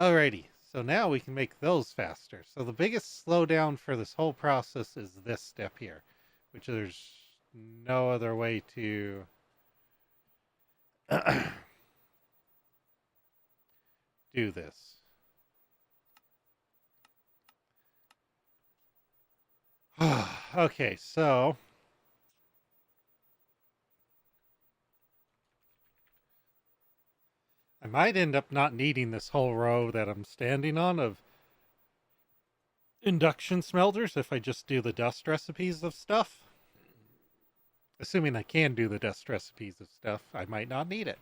Alrighty, so now we can make those faster. So the biggest slowdown for this whole process is this step here, which there's no other way to do this. Okay, so I might end up not needing this whole row that I'm standing on of induction smelters if I just do the dust recipes of stuff. Assuming I can do the dust recipes of stuff, I might not need it.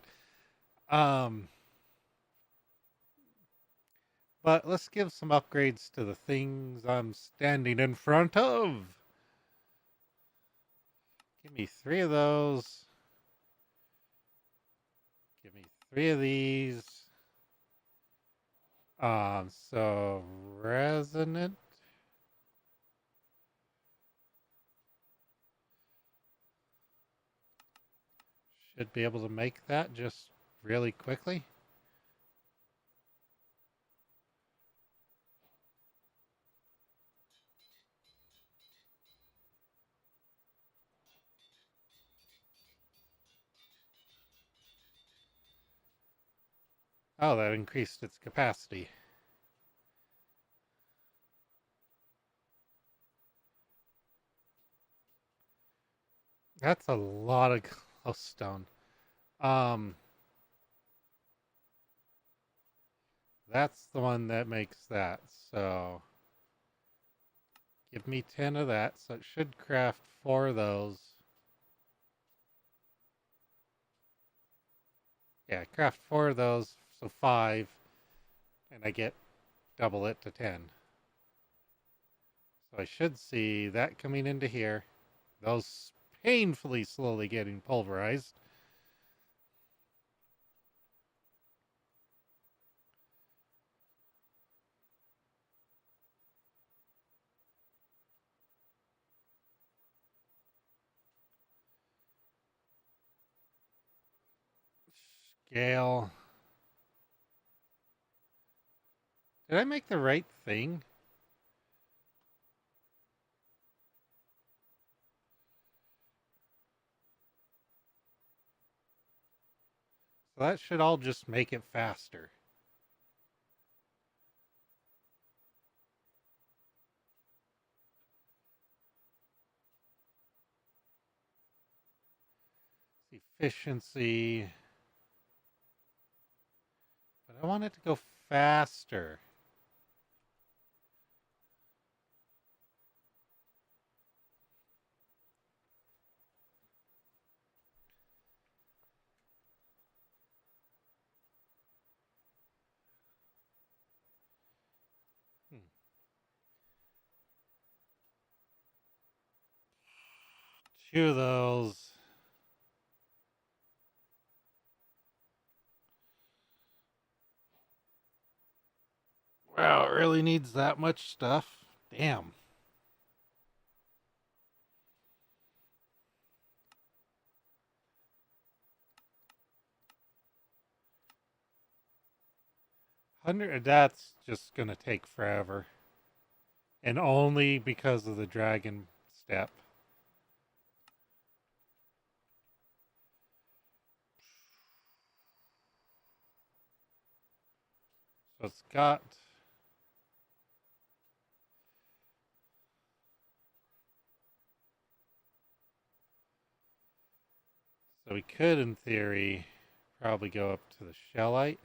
But let's give some upgrades to the things I'm standing in front of. Give me 3 of those. Give me 3 of these. So resonant. Should be able to make that just really quickly. Oh, that increased its capacity. That's a lot of glowstone. That's the one that makes that. So give me 10 of that. So it should craft 4 of those. Yeah, craft 4 of those. So 5. And I get double it to 10. So I should see that coming into here. Those painfully slowly getting pulverized. Scale. Did I make the right thing? So that should all just make it faster. efficiency, but I want it to go faster. Hmm. Two of those. Wow, it really needs that much stuff? Damn. That's just gonna take forever. And only because of the dragon step. So it's got. So we could, in theory, probably go up to the Shellite.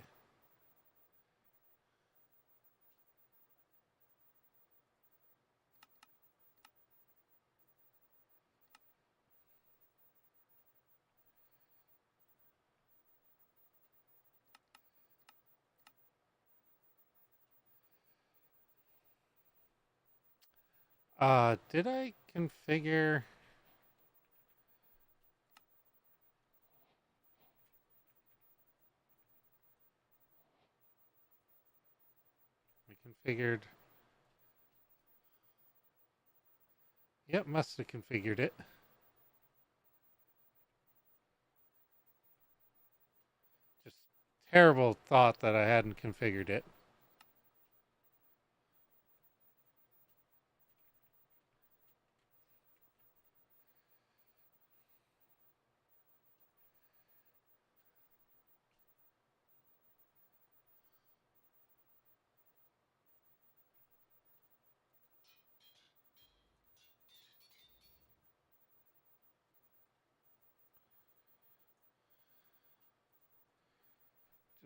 Did I configure? We configured. Yep, must have configured it. Just terrible thought that I hadn't configured it.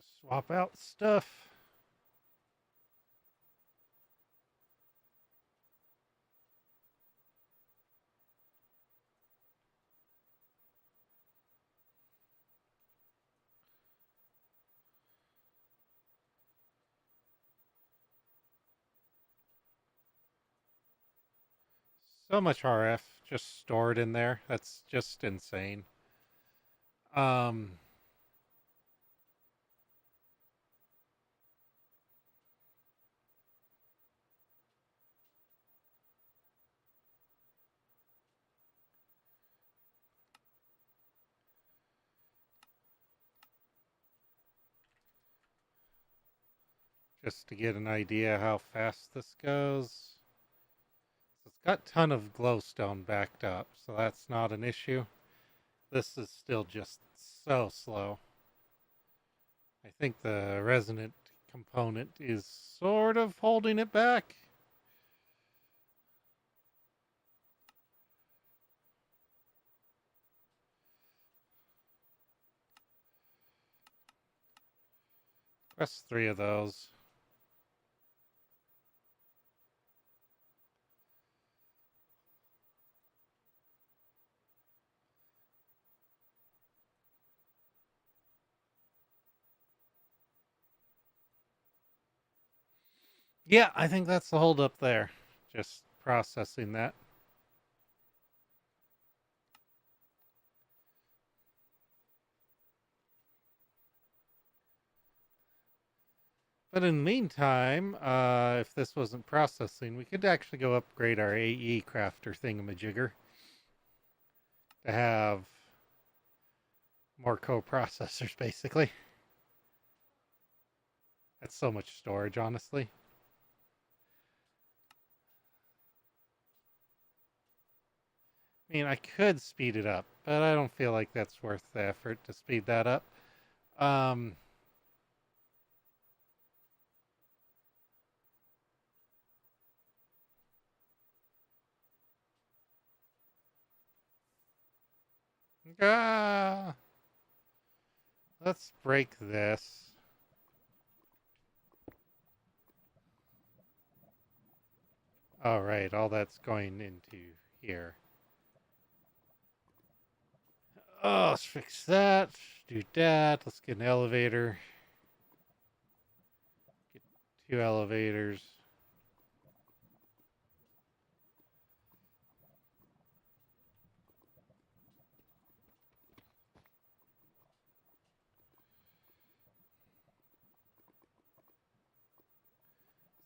Just swap out stuff. So much RF just stored in there. That's just insane. Um, just to get an idea how fast this goes. So it's got a ton of glowstone backed up, so that's not an issue. This is still just so slow. I think the resonant component is sort of holding it back. Press 3 of those. Yeah, I think that's the holdup there. Just processing that. But in the meantime, if this wasn't processing, we could actually go upgrade our AE crafter thingamajigger to have more co-processors, basically. That's so much storage, honestly. I mean, I could speed it up, but I don't feel like that's worth the effort to speed that up. Um, Ah! Let's break this. All right, all that's going into here. Oh, let's fix that. Do that. Let's get an elevator. Get 2 elevators.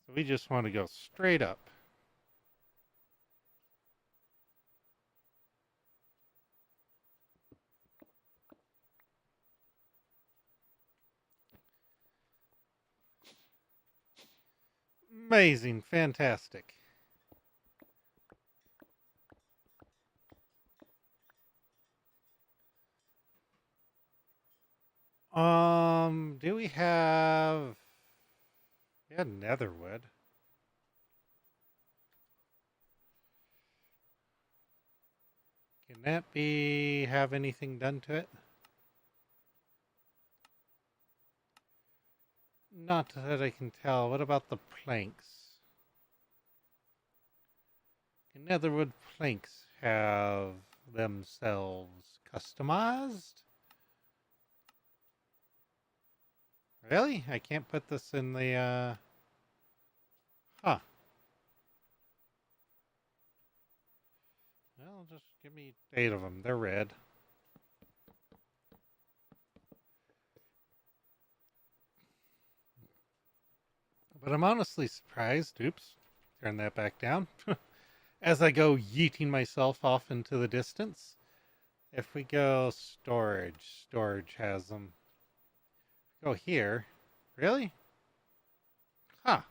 So we just want to go straight up. Amazing, fantastic. Do we have... Yeah, netherwood. Can that be... have anything done to it? Not that I can tell. What about the planks? Can netherwood planks have themselves customized? Really? I can't put this in the, Huh. Well, just give me 8 of them. They're red. But I'm honestly surprised. Oops. Turn that back down. As I go yeeting myself off into the distance. If we go storage has them. Go here. Really? Huh.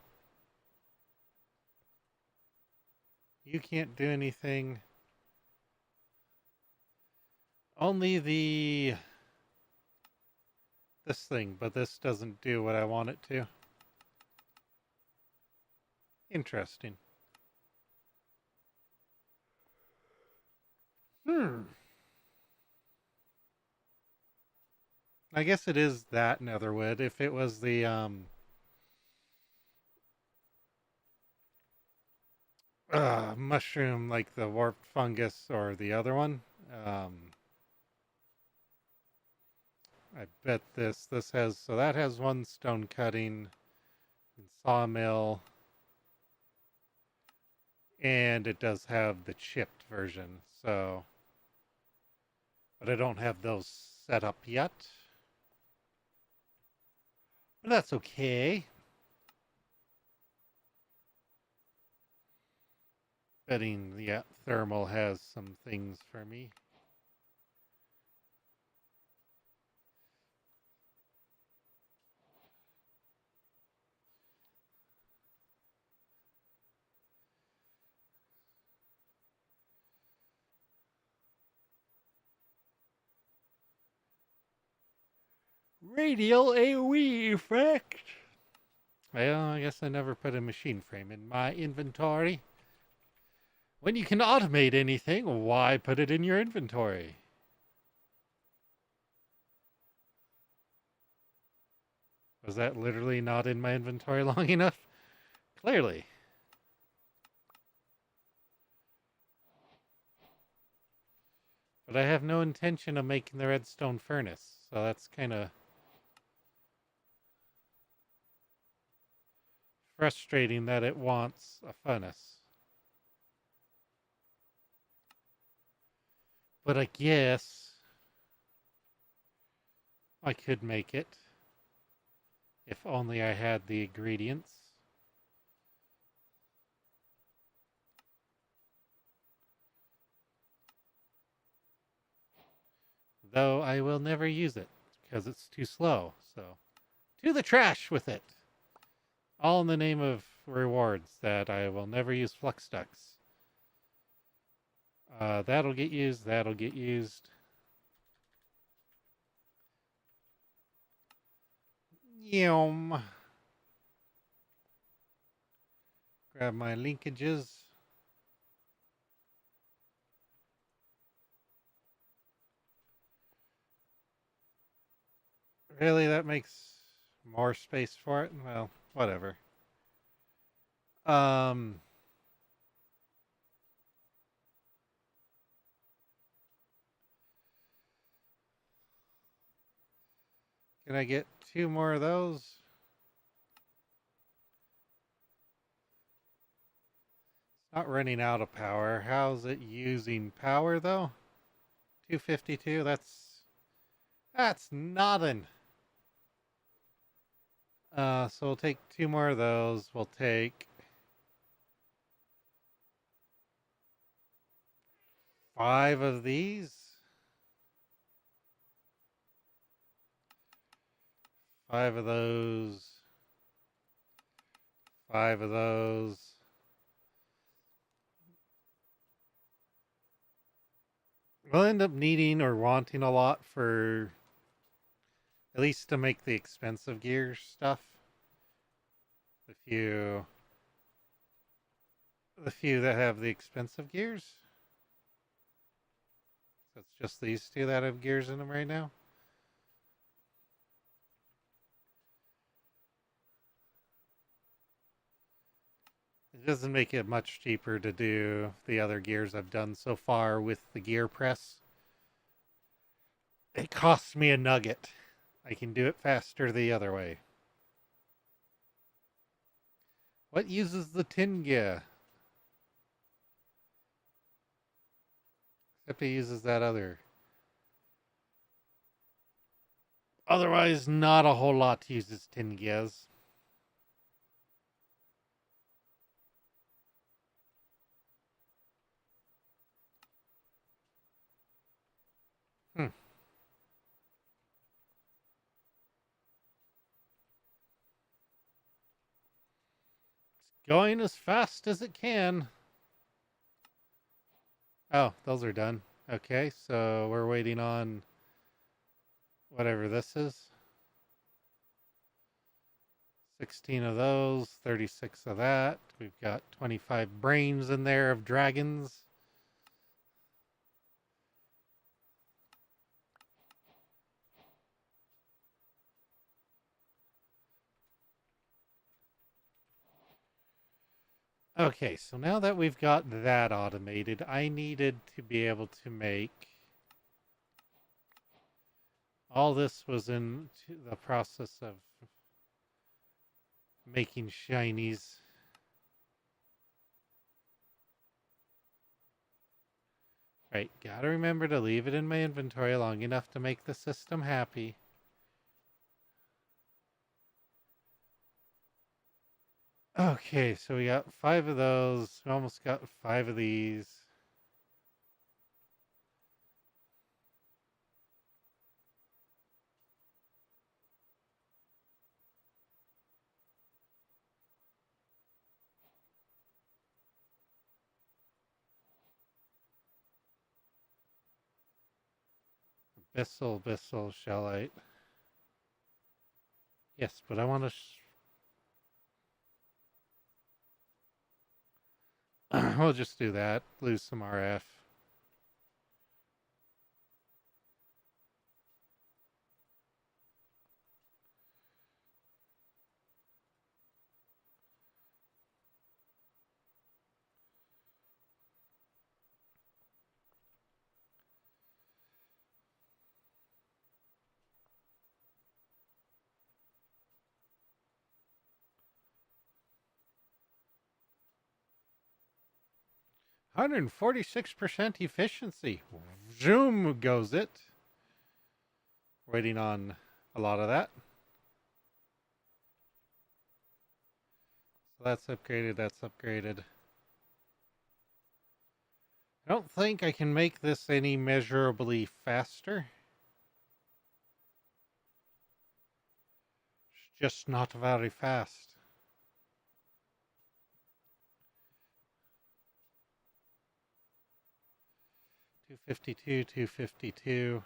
You can't do anything. Only this thing, but this doesn't do what I want it to. Interesting. I guess it is that netherwood. If it was the mushroom like the warped fungus or the other one, I bet this has, so that has 1 stone cutting and sawmill, and it does have the chipped version. So, but I don't have those set up yet. But that's okay. Betting, yeah, thermal has some things for me. Radial AoE effect. Well, I guess I never put a machine frame in my inventory. When you can automate anything, why put it in your inventory? Was that literally not in my inventory long enough? Clearly. But I have no intention of making the redstone furnace, so that's kind of frustrating that it wants a furnace. But I guess I could make it if only I had the ingredients. Though I will never use it because it's too slow. So, to the trash with it. All in the name of rewards that I will never use flux ducts. That'll get used. That'll get used. Yum. Grab my linkages. Really, that makes more space for it? Well, whatever. Um, can I get 2 more of those? It's not running out of power. How's it using power though? 252. That's nothing. So we'll take 2 more of those. We'll take 5 of these. 5 of those. 5 of those. We'll end up needing or wanting a lot for at least to make the expensive gear stuff. The few that have the expensive gears. So it's just these 2 that have gears in them right now. It doesn't make it much cheaper to do the other gears I've done so far with the gear press. It costs me a nugget. I can do it faster the other way. What uses the tin gear? Except it uses that other. Otherwise, not a whole lot uses tin gears. Hmm. It's going as fast as it can. Oh, those are done. Okay, so we're waiting on whatever this is. 16 of those, 36 of that. We've got 25 brains in there of dragons. Okay, so now that we've got that automated, I needed to be able to make... All this was in the process of making shinies. Right, gotta remember to leave it in my inventory long enough to make the system happy. Okay, so we got 5 of those. We almost got 5 of these. Bissell, Shellite. Yes, but I want to... we'll just do that. Lose some RF. Hundred and 46% efficiency. Zoom goes it. Waiting on a lot of that. So that's upgraded, that's upgraded. I don't think I can make this any measurably faster. It's just not very fast. 252, 252.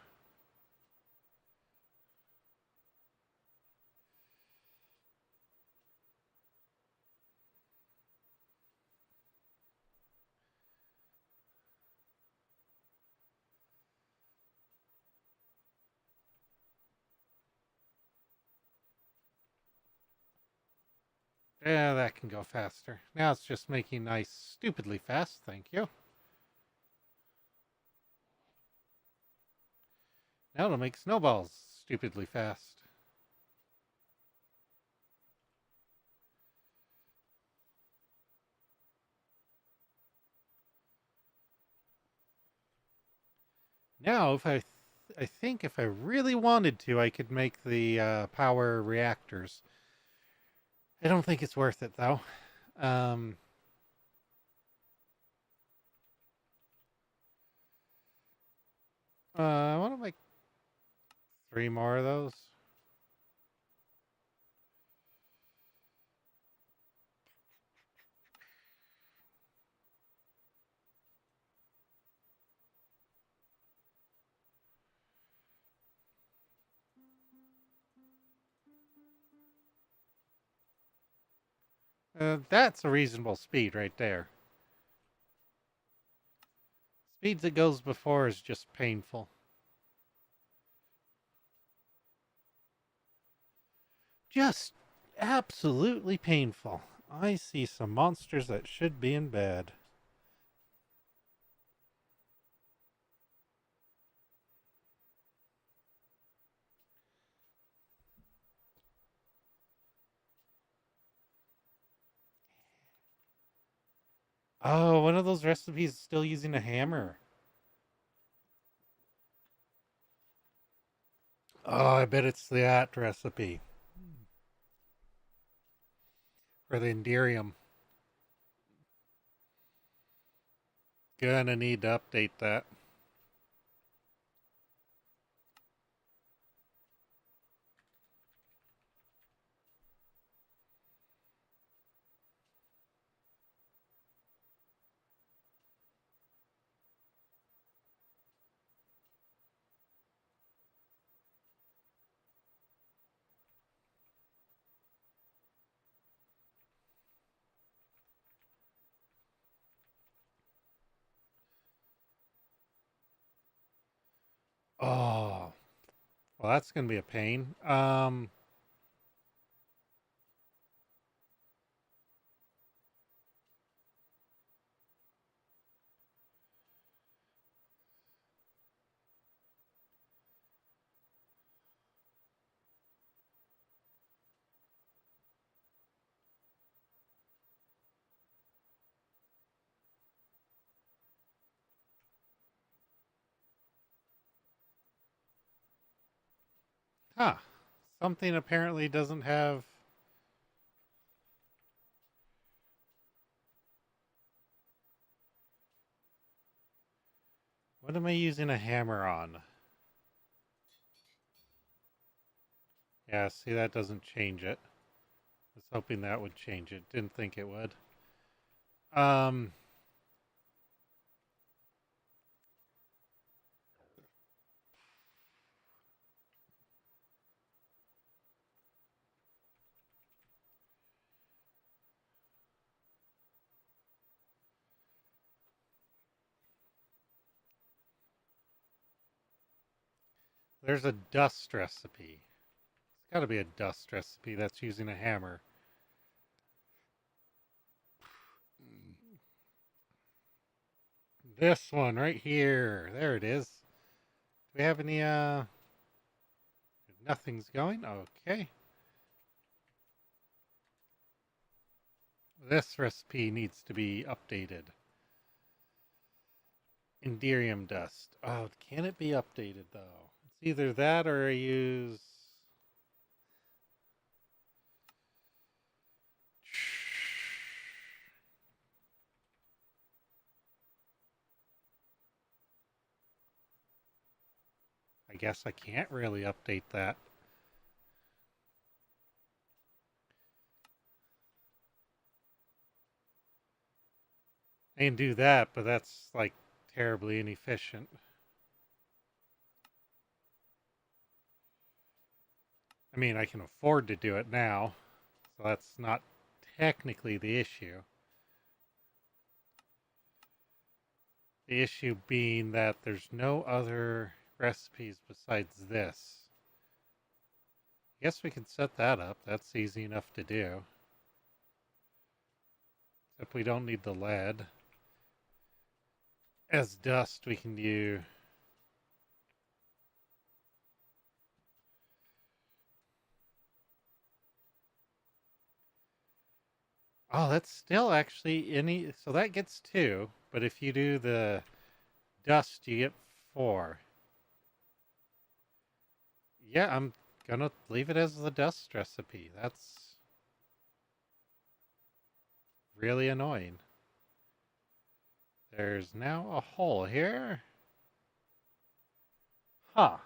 Yeah, that can go faster. Now it's just making ice stupidly fast, thank you. Now it'll make snowballs stupidly fast. Now, I think if I really wanted to, I could make the power reactors. I don't think it's worth it though. Um, I want to make 3 more of those. That's a reasonable speed right there. Speeds that goes before is just painful. Just absolutely painful. I see some monsters that should be in bed. Oh, one of those recipes is still using a hammer. Oh, I bet it's that recipe for the Enderium. Gonna need to update that. Oh, well, that's gonna be a pain. Huh. Something apparently doesn't have. What am I using a hammer on? Yeah, see, that doesn't change it. I was hoping that would change it. Didn't think it would. Um, there's a dust recipe. It's got to be a dust recipe that's using a hammer. This one right here. There it is. Do we have any, nothing's going? Okay. This recipe needs to be updated. Enderium dust. Oh, can it be updated though? It's either that or I use. I guess I can't really update that. I can do that, but that's like terribly inefficient. I mean, I can afford to do it now, so that's not technically the issue. The issue being that there's no other recipes besides this. I guess we can set that up. That's easy enough to do. If we don't need the lead. As dust, we can do... Oh, that's still actually any... So that gets 2. But if you do the dust, you get 4. Yeah, I'm gonna leave it as the dust recipe. That's really annoying. There's now a hole here. Huh.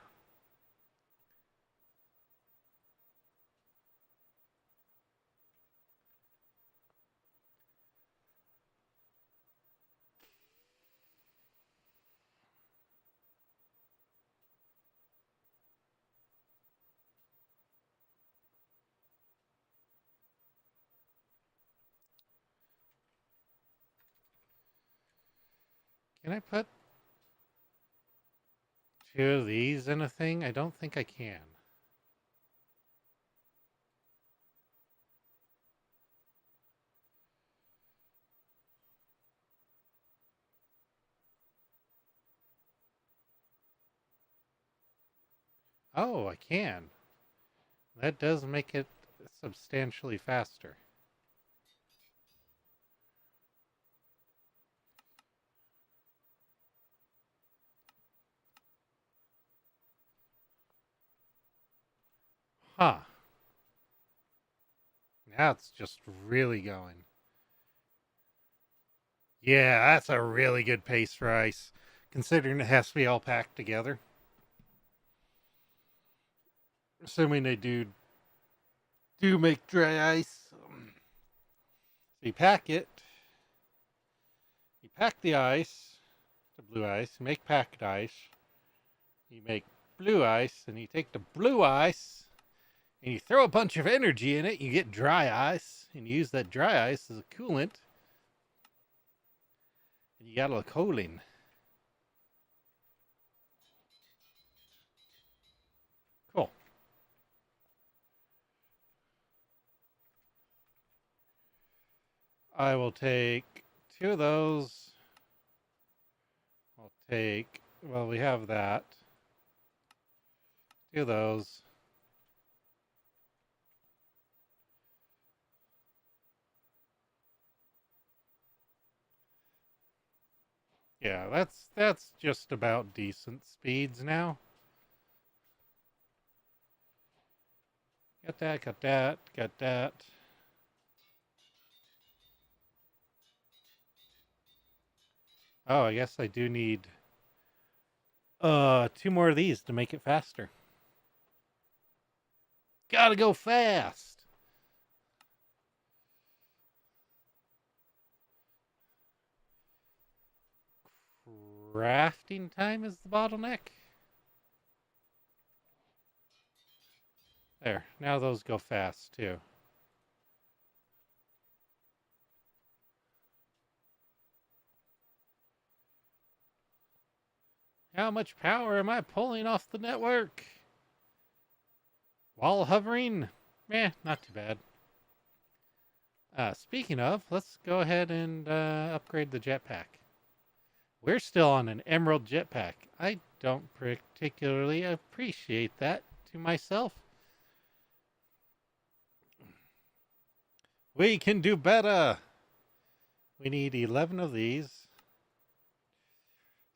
Can I put 2 of these in a thing? I don't think I can. Oh, I can. That does make it substantially faster. Huh. Now it's just really going. Yeah, that's a really good pace for ice, considering it has to be all packed together. Assuming they do make dry ice. So you pack it. You pack the ice to blue ice. You make packed ice. You make blue ice, and you take the blue ice and you throw a bunch of energy in it. You get dry ice, and you use that dry ice as a coolant. And you got a cooling. Cool. I will take 2 of those. I'll take, well, we have that. 2 of those. Yeah, that's just about decent speeds now. Got that, got that, got that. Oh, I guess I do need 2 more of these to make it faster. Gotta go fast. Crafting time is the bottleneck. There, now those go fast too. How much power am I pulling off the network? While hovering? Not too bad. Speaking of, let's go ahead and upgrade the jetpack. We're still on an emerald jetpack. I don't particularly appreciate that to myself. We can do better. We need 11 of these.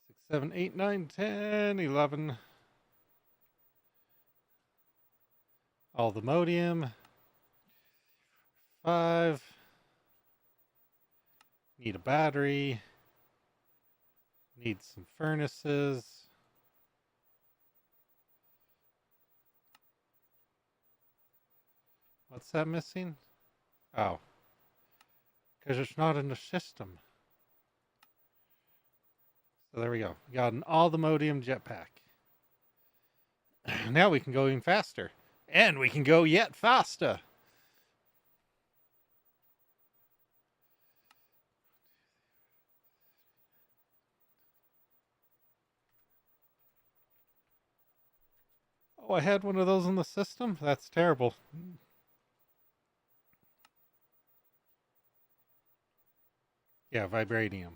6, 7, 8, 9, 10, 11. All the modium. 5. Need a battery. Need some furnaces. What's that missing? Oh. Because it's not in the system. So there we go. We got an all the modium jetpack. Now we can go even faster. And we can go yet faster. Oh, I had one of those in the system? That's terrible. Yeah, vibranium.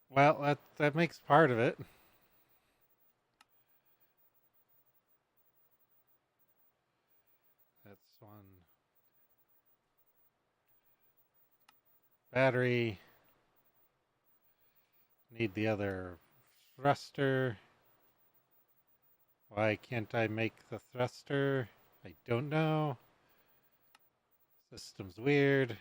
Well, that makes part of it. That's one. Battery. Need the other thruster. Why can't I make the thruster? I don't know. System's weird.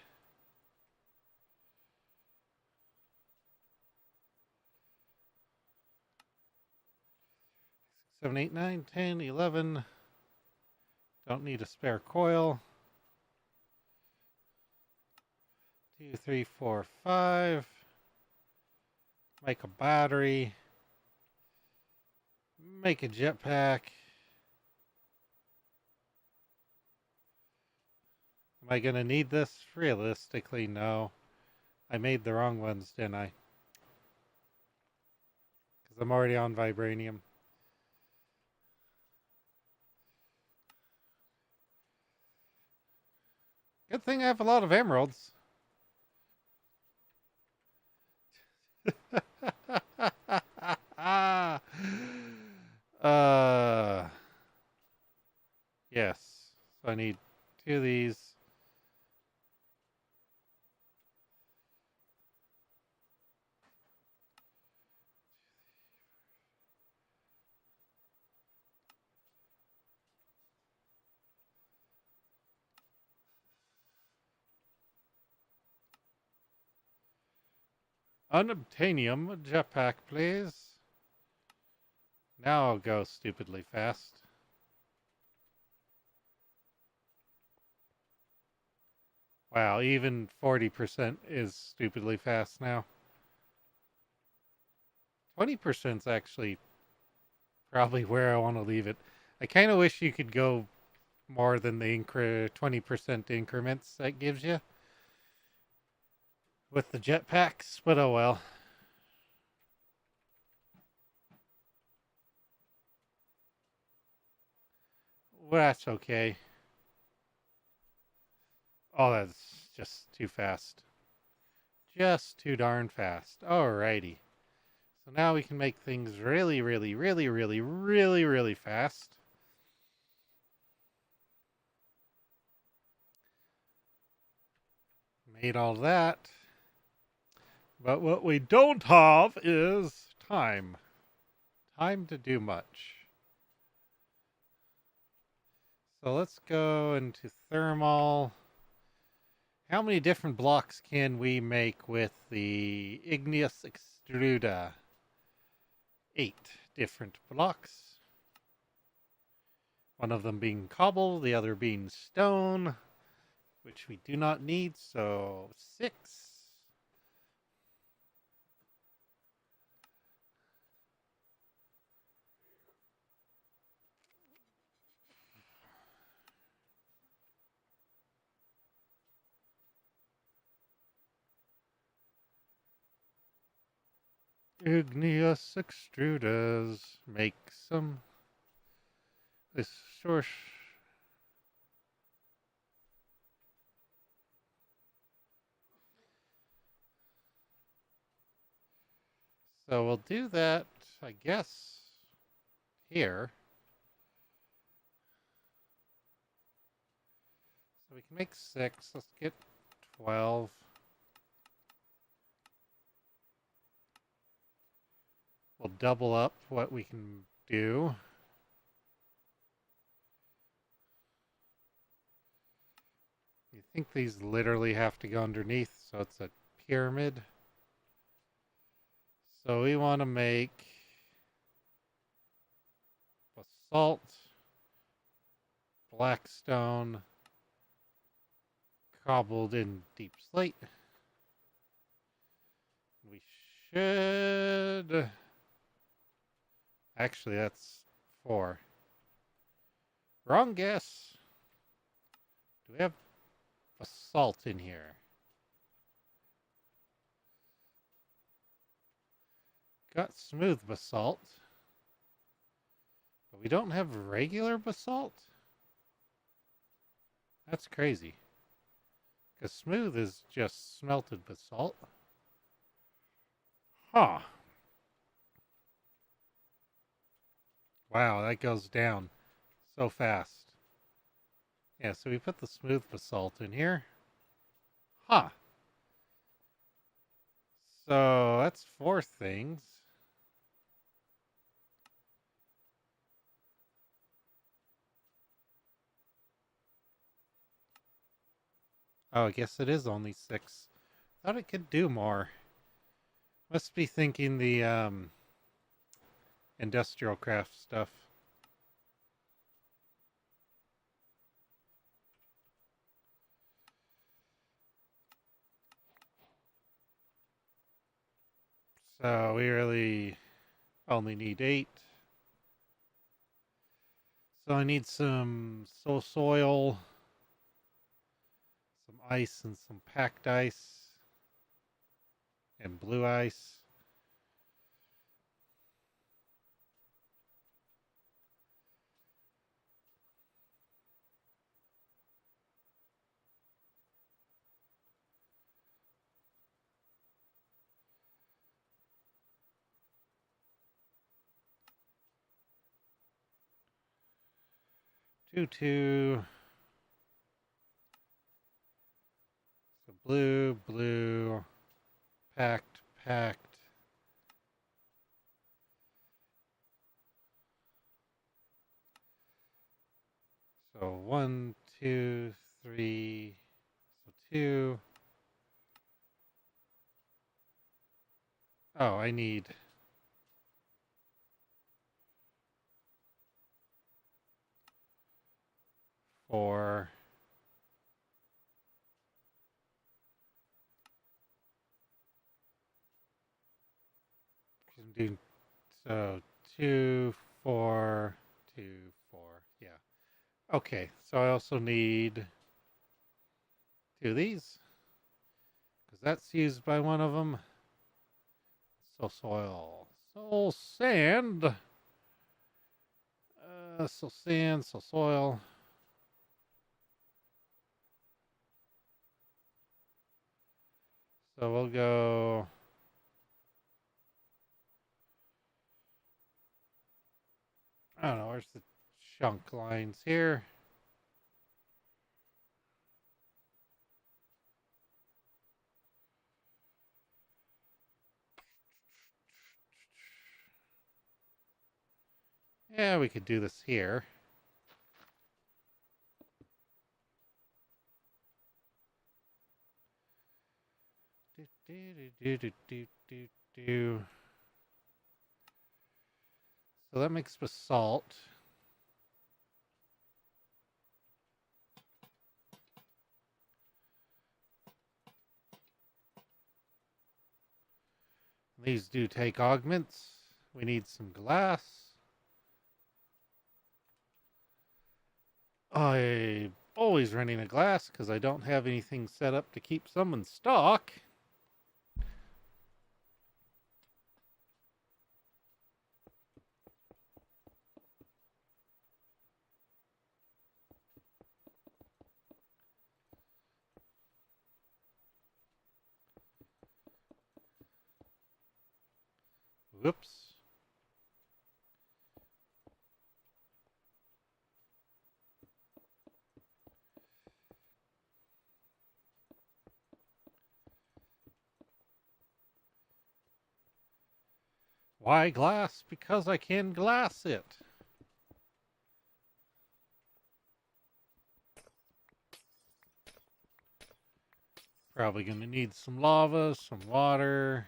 7, 8, 9, 10, 11. Don't need a spare coil. 2, 3, 4, 5. Make a battery. Make a jetpack. Am I going to need this? Realistically, no. I made the wrong ones, didn't I? Because I'm already on vibranium. Good thing I have a lot of emeralds. uh, yes. So I need 2 of these. Unobtainium jetpack, please. Now I'll go stupidly fast. Wow, even 40% is stupidly fast now. 20% is actually probably where I want to leave it. I kind of wish you could go more than the 20% increments that gives you with the jetpacks, but oh well. Well, that's okay. Oh, that's just too fast. Just too darn fast. Alrighty. So now we can make things really, really, really, really, really, really fast. Made all that. But what we don't have is time. Time to do much. So let's go into thermal. How many different blocks can we make with the igneous extruder? 8 different blocks. One of them being cobble, the other being stone, which we do not need, so 6. Igneous extruders make some. This source. So we'll do that, I guess, here. So we can make 6. Let's get 12. We'll double up what we can do. You think these literally have to go underneath, so it's a pyramid. So we want to make basalt, blackstone, cobbled in deep slate. We should... Actually, that's 4. Wrong guess. Do we have basalt in here? Got smooth basalt. But we don't have regular basalt? That's crazy. Because smooth is just smelted basalt. Huh. Wow, that goes down so fast. Yeah, so we put the smooth basalt in here. Huh. So that's four things. Oh, I guess it is only six. Thought it could do more. Must be thinking the industrial craft stuff. So we really only need eight. So I need some soil, some ice, and some packed ice, and blue ice. Two. So blue, packed. So one, two, three. So two. Oh, I need four. So two, four, two, four. Yeah. Okay. So I also need two of these because that's used by one of them. So soil, so sand, so sand, so soil. So we'll go. I don't know. Where's the chunk lines here? Yeah, we could do this here. So that makes basalt. These do take augments. We need some glass. I'm always running a glass because I don't have anything set up to keep some in stock. Whoops. Why glass? Because I can glass it. Probably going to need some lava, some water.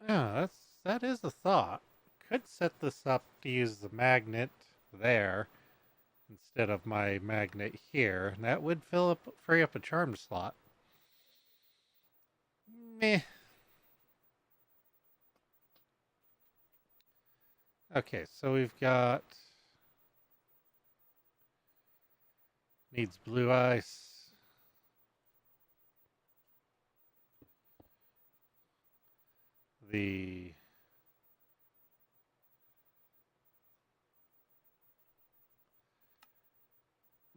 Yeah, that is a thought. Could set this up to use the magnet there instead of my magnet here. That would free up a charm slot. Meh. Okay, so we've got needs blue ice. The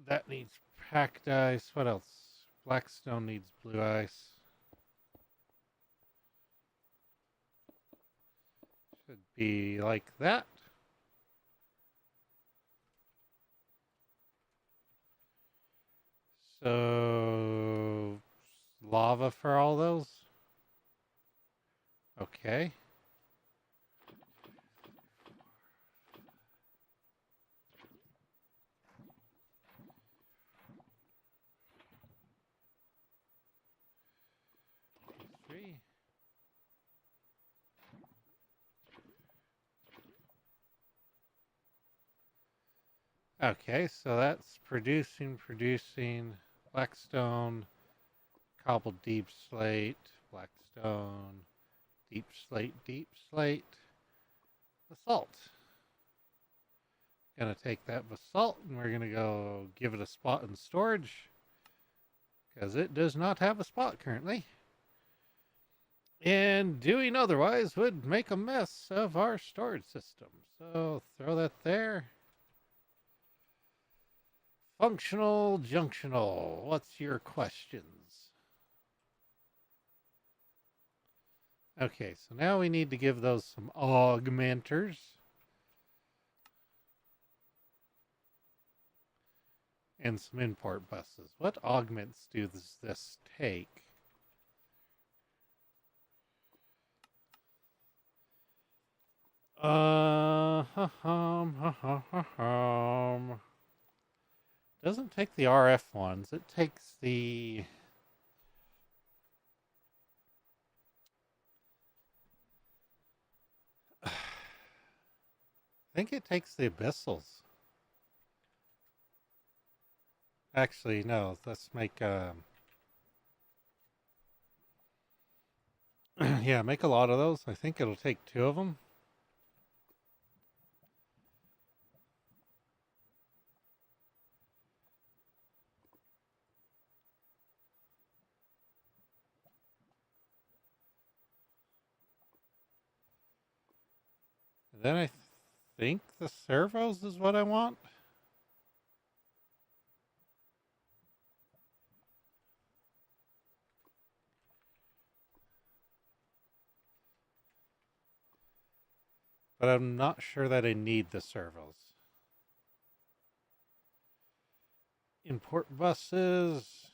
That needs packed ice. What else? Blackstone needs blue ice. Should be like that. So, lava for all those? Okay. Three. Okay, so that's producing blackstone, cobbled deep slate, blackstone, deep slate, basalt. Gonna take that basalt and we're gonna go give it a spot in storage because it does not have a spot currently. And doing otherwise would make a mess of our storage system. So throw that there. Functional, junctional. What's your questions? Okay, so now we need to give those some augmenters. And some import buses. What augments does this take? Doesn't take the RF ones. It takes the... I think it takes the abyssals. Actually, no. Let's make... yeah, make a lot of those. I think it'll take 2 of them. And then I think the servos is what I want. But I'm not sure that I need the servos. Import buses.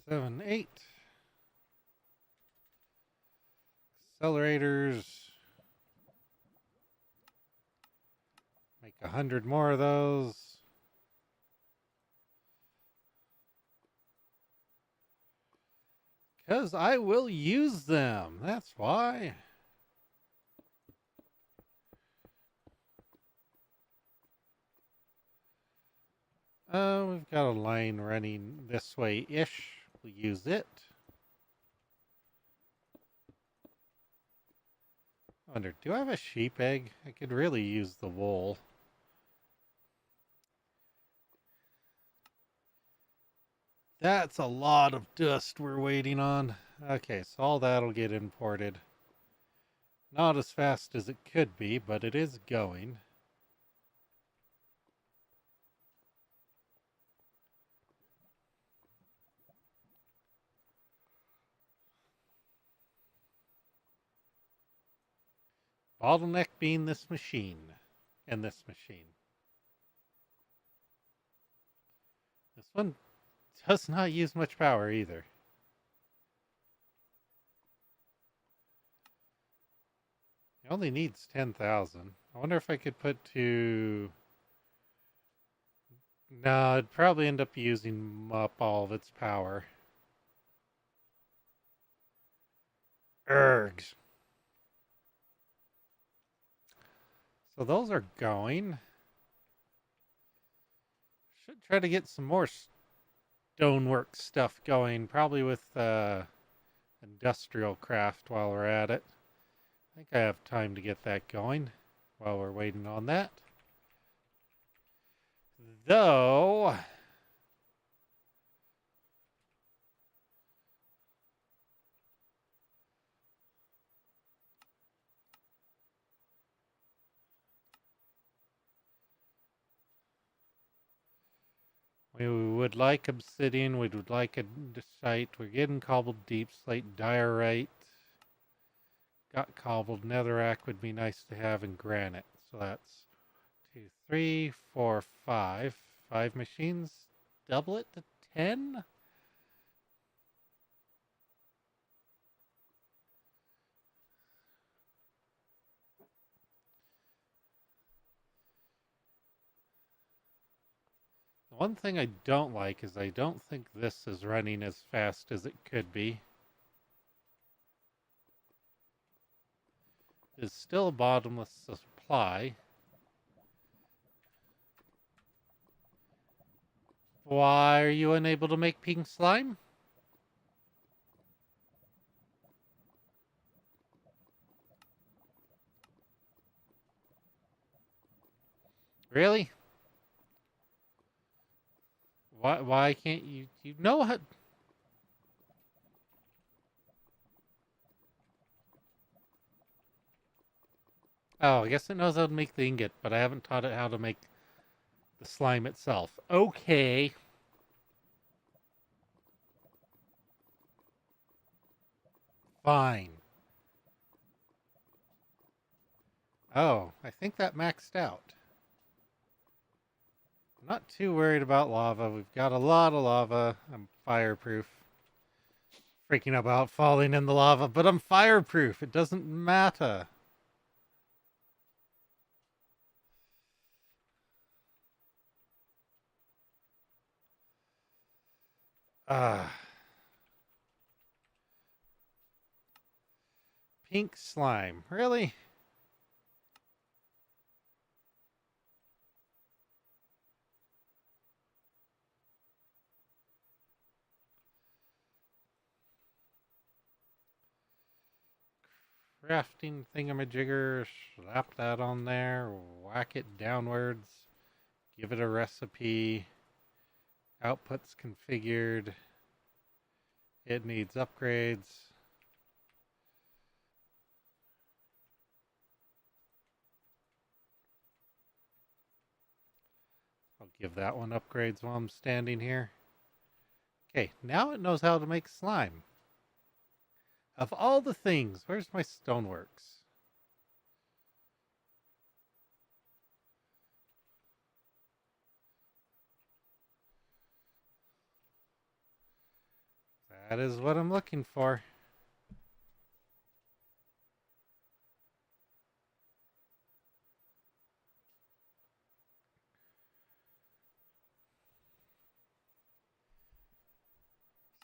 Seven, 8. Accelerators. Make 100 more of those. Because I will use them. That's why. We've got a line running this way-ish. We'll use it. I wonder, do I have a sheep egg? I could really use the wool. That's a lot of dust we're waiting on. Okay, so all that'll get imported. Not as fast as it could be, but it is going. Bottleneck being this machine and this machine. This one does not use much power either. It only needs 10,000. I wonder if I could put to... No, it'd probably end up using up all of its power. Ergs. So those are going. Should try to get some more stonework stuff going, probably with industrial craft while we're at it. I think I have time to get that going while we're waiting on that. Though, we would like obsidian, we would like andesite, we're getting cobbled deep slate, diorite. Got cobbled netherrack would be nice to have in granite. So that's 2, 3, 4, 5. 5 machines. Double it to 10? The one thing I don't like is I don't think this is running as fast as it could be. It's still a bottomless supply. Why are you unable to make pink slime? Really? Why can't you know how? Oh, I guess it knows how to make the ingot, but I haven't taught it how to make the slime itself. Okay. Fine. Oh, I think that maxed out. I'm not too worried about lava. We've got a lot of lava. I'm fireproof. Freaking about falling in the lava, but I'm fireproof. It doesn't matter. Ah. Pink slime. Really? Crafting thingamajigger. Slap that on there. Whack it downwards. Give it a recipe. Output's configured. It needs upgrades. I'll give that one upgrades while I'm standing here. Okay, now it knows how to make slime. Of all the things, where's my stoneworks? That is what I'm looking for.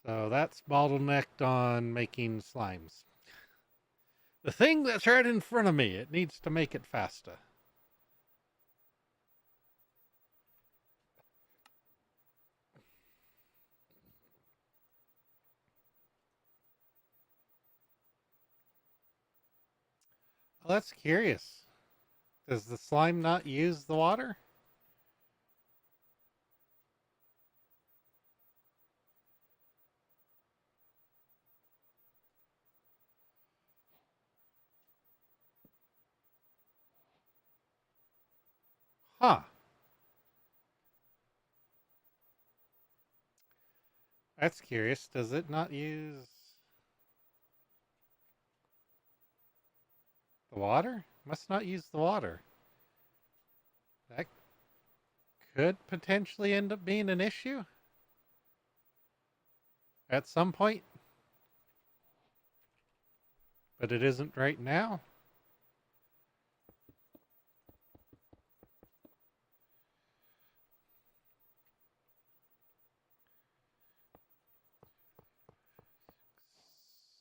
So that's bottlenecked on making slimes. The thing that's right in front of me, it needs to make it faster. Well, that's curious. Does the slime not use the water? Huh. That's curious. Does it not use the water? Must not use the water. That could potentially end up being an issue at some point, but it isn't right now.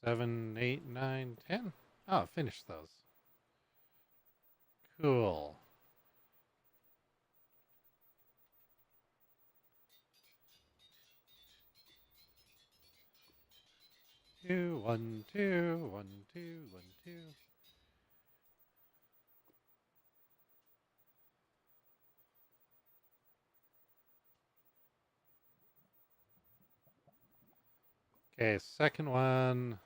Seven, 8, 9, 10. Oh, finish those. Cool. Two, 1, 2, 1, 2, 1, 2. Okay, second one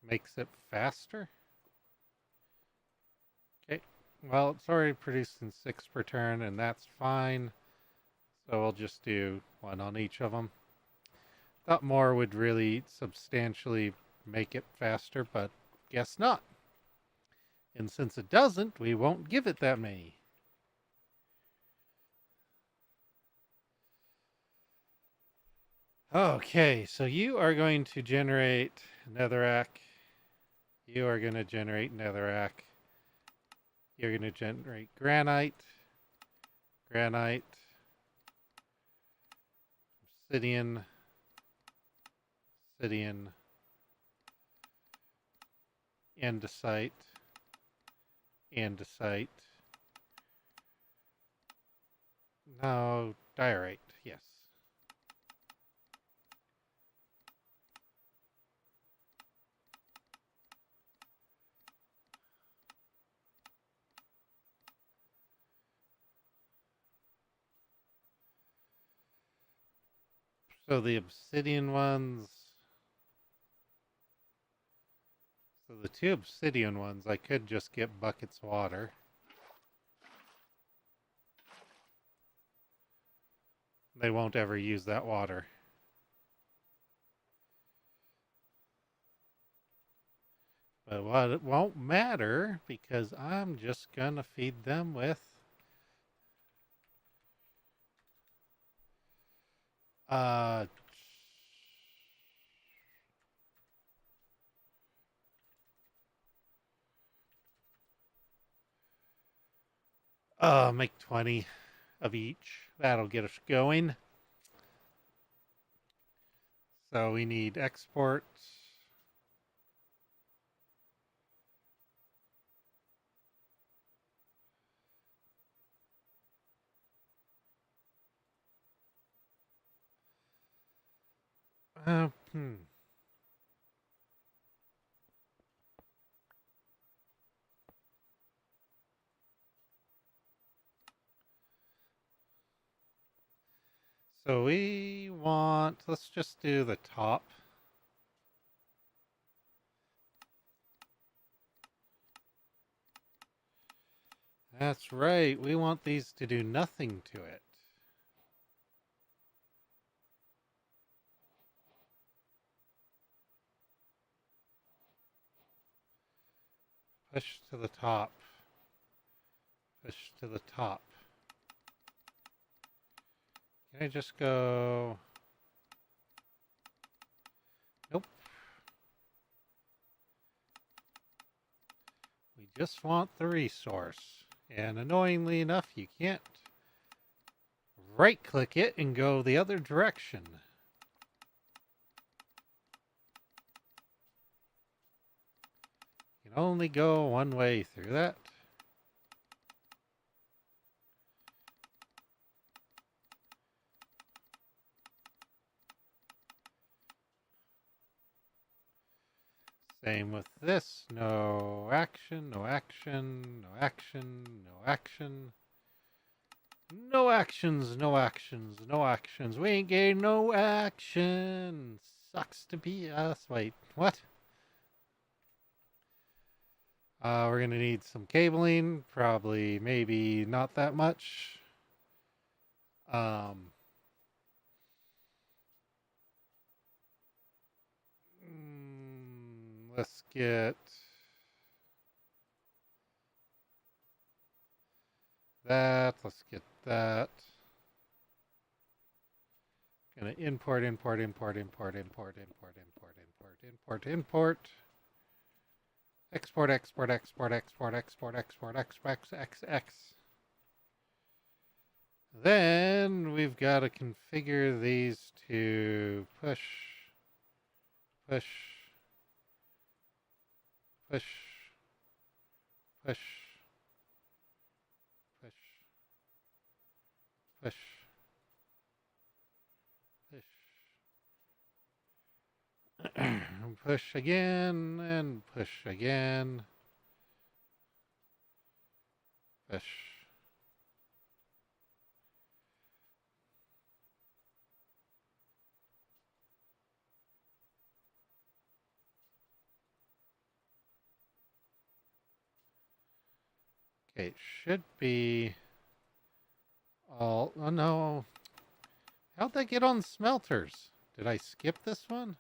makes it faster. Okay, well, it's already producing 6 per turn, and that's fine. So we'll just do 1 on each of them. Thought more would really substantially make it faster, but guess not. And since it doesn't, we won't give it that many. Okay, so you are going to generate netherrack. You are going to generate netherrack. You're going to generate granite, granite, obsidian, obsidian, andesite, andesite. No, diorite, yes. So the obsidian ones, so the 2 obsidian ones, I could just get buckets of water. They won't ever use that water. But what it won't matter because I'm just gonna feed them with uh make 20 of each. That'll get us going. So we need export. Uh, hmm. So we want, let's just do the top. That's right, we want these to do nothing to it. Push to the top. Push to the top. Can I just go? Nope. We just want the resource. And annoyingly enough, you can't right-click it and go the other direction. You can only go one way through that. Same with this. No action, no action, no action, no action. No actions, no actions, no actions. We ain't getting no action. Sucks to be us. Wait, what? We're gonna need some cabling. Probably, maybe not that much. Um, let's get that. Let's get that. Gonna import, import, import, import, import, import, import, import, import, import. Export, export, export, export, export, export, export, x. Then we've got to configure these to push, push, push, push, push, push, push. Push again and push again. Push. Okay, it should be all... Oh no. How'd they get on smelters? Did I skip this one?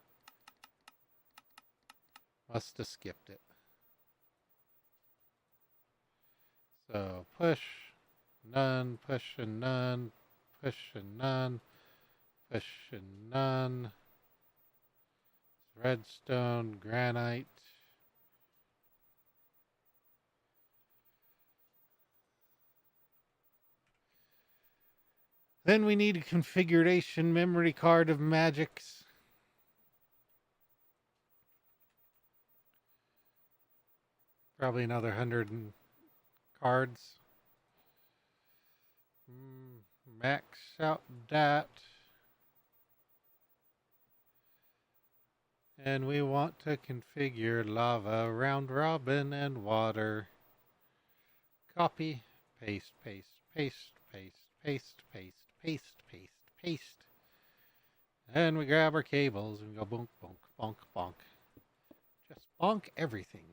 Must have skipped it. So push, none, push and none, push and none, push and none. Redstone, granite. Then we need a configuration memory card of magics. Probably another 100 cards. Max out that. And we want to configure lava, round robin, and water. Copy, paste, paste, paste, paste, paste, paste, paste, paste, paste. And we grab our cables and go bonk, bonk, bonk, bonk. Just bonk everything.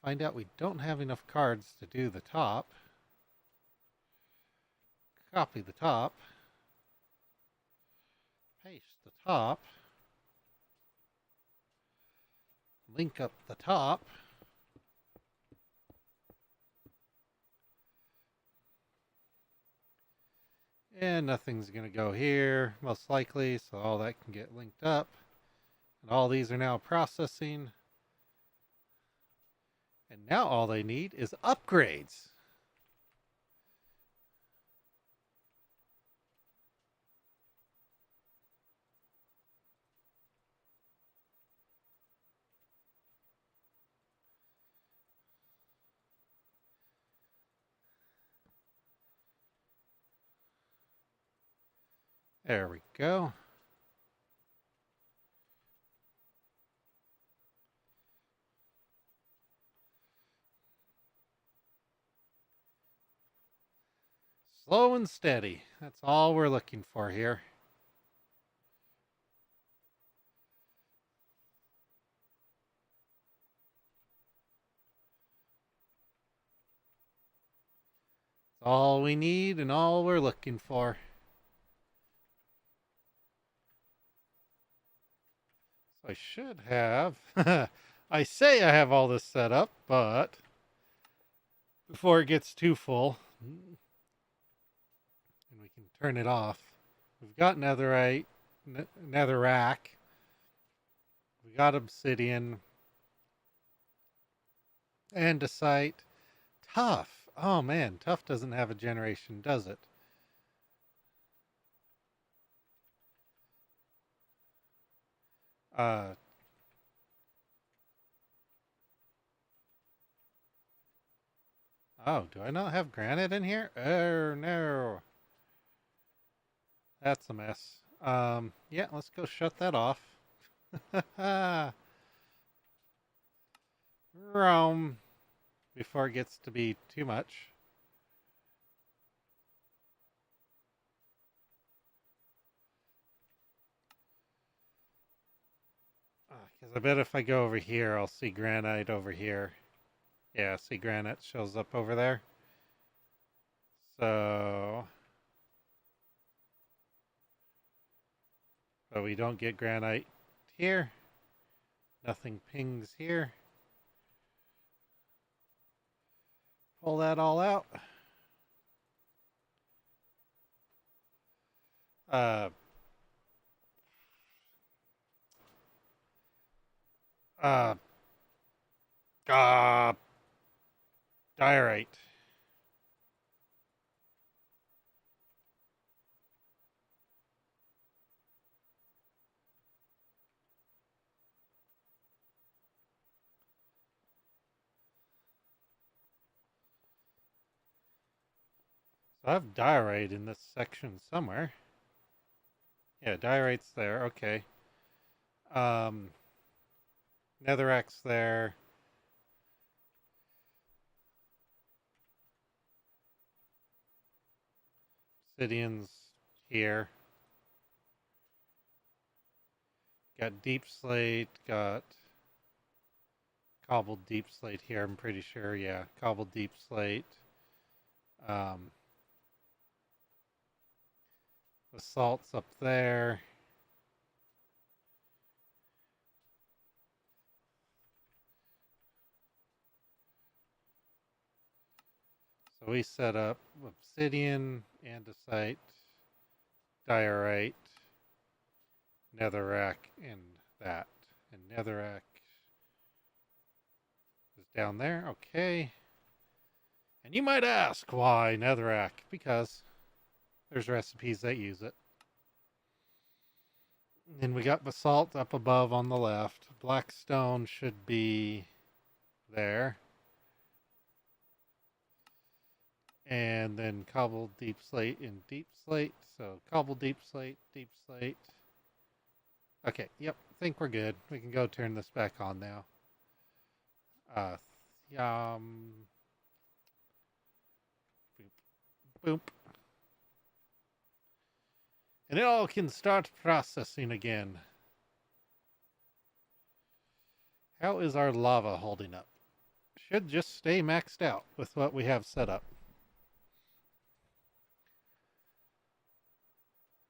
Find out we don't have enough cards to do the top. Copy the top. Paste the top. Link up the top. And nothing's going to go here, most likely, so all that can get linked up. And all these are now processing. And now all they need is upgrades. There we go. Slow and steady. That's all we're looking for here. It's all we need and all we're looking for. So I should have... I say I have all this set up, but... before it gets too full... and we can turn it off. We've got netherite, netherrack. We got obsidian. Andesite. Tough. Oh man, tough doesn't have a generation, does it? Oh, do I not have granite in here? Oh no. That's a mess. Yeah, let's go shut that off. Rome. Before it gets to be too much. Because I bet if I go over here, I'll see granite over here. Yeah, see granite shows up over there. So... but we don't get granite here. Nothing pings here. Pull that all out. Uh, uh, diorite. So I have diorite in this section somewhere. Yeah, diorite's there. Okay. Netherrack's there. Obsidian's here. Got deep slate. Got cobbled deep slate here, I'm pretty sure. Yeah, cobbled deep slate. Um, the salt's up there. So we set up obsidian, andesite, diorite, netherrack, and that. And netherrack is down there. Okay. And you might ask why netherrack? Because there's recipes that use it. And we got basalt up above on the left. Black stone should be there. And then cobbled deep slate in deep slate. So cobbled deep slate, deep slate. Okay, yep, think we're good. We can go turn this back on now. Yum. Boop. Boop. And it all can start processing again. How is our lava holding up? Should just stay maxed out with what we have set up.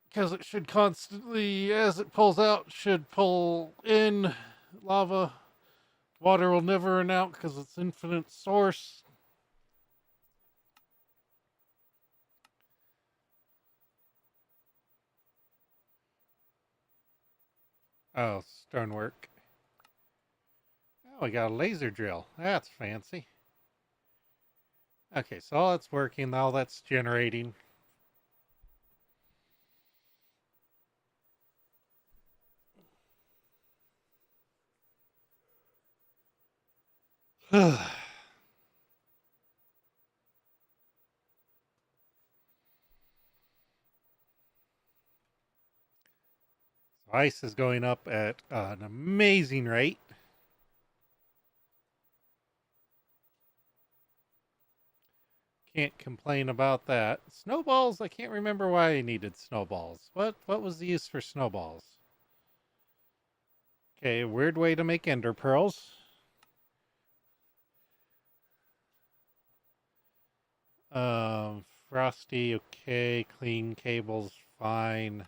Because it should constantly, as it pulls out, should pull in lava. Water will never run out because it's infinite source. Oh, stonework. Oh, we got a laser drill. That's fancy. Okay, so all that's working, all that's generating. Ice is going up at an amazing rate. Can't complain about that. Snowballs, I can't remember why I needed snowballs. What was the use for snowballs? Okay, weird way to make ender pearls. Frosty, okay. Clean cables, fine.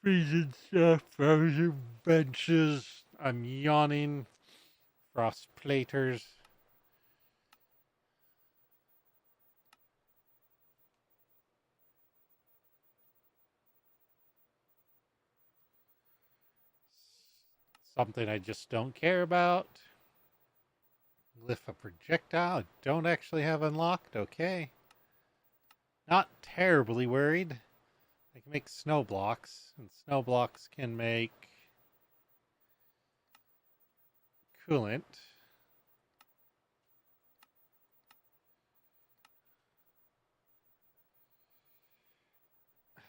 Freezing stuff, frozen benches. I'm yawning. Frost platers. Something I just don't care about. Glyph a projectile. I don't actually have unlocked. Okay. Not terribly worried. I can make snow blocks, and snow blocks can make coolant.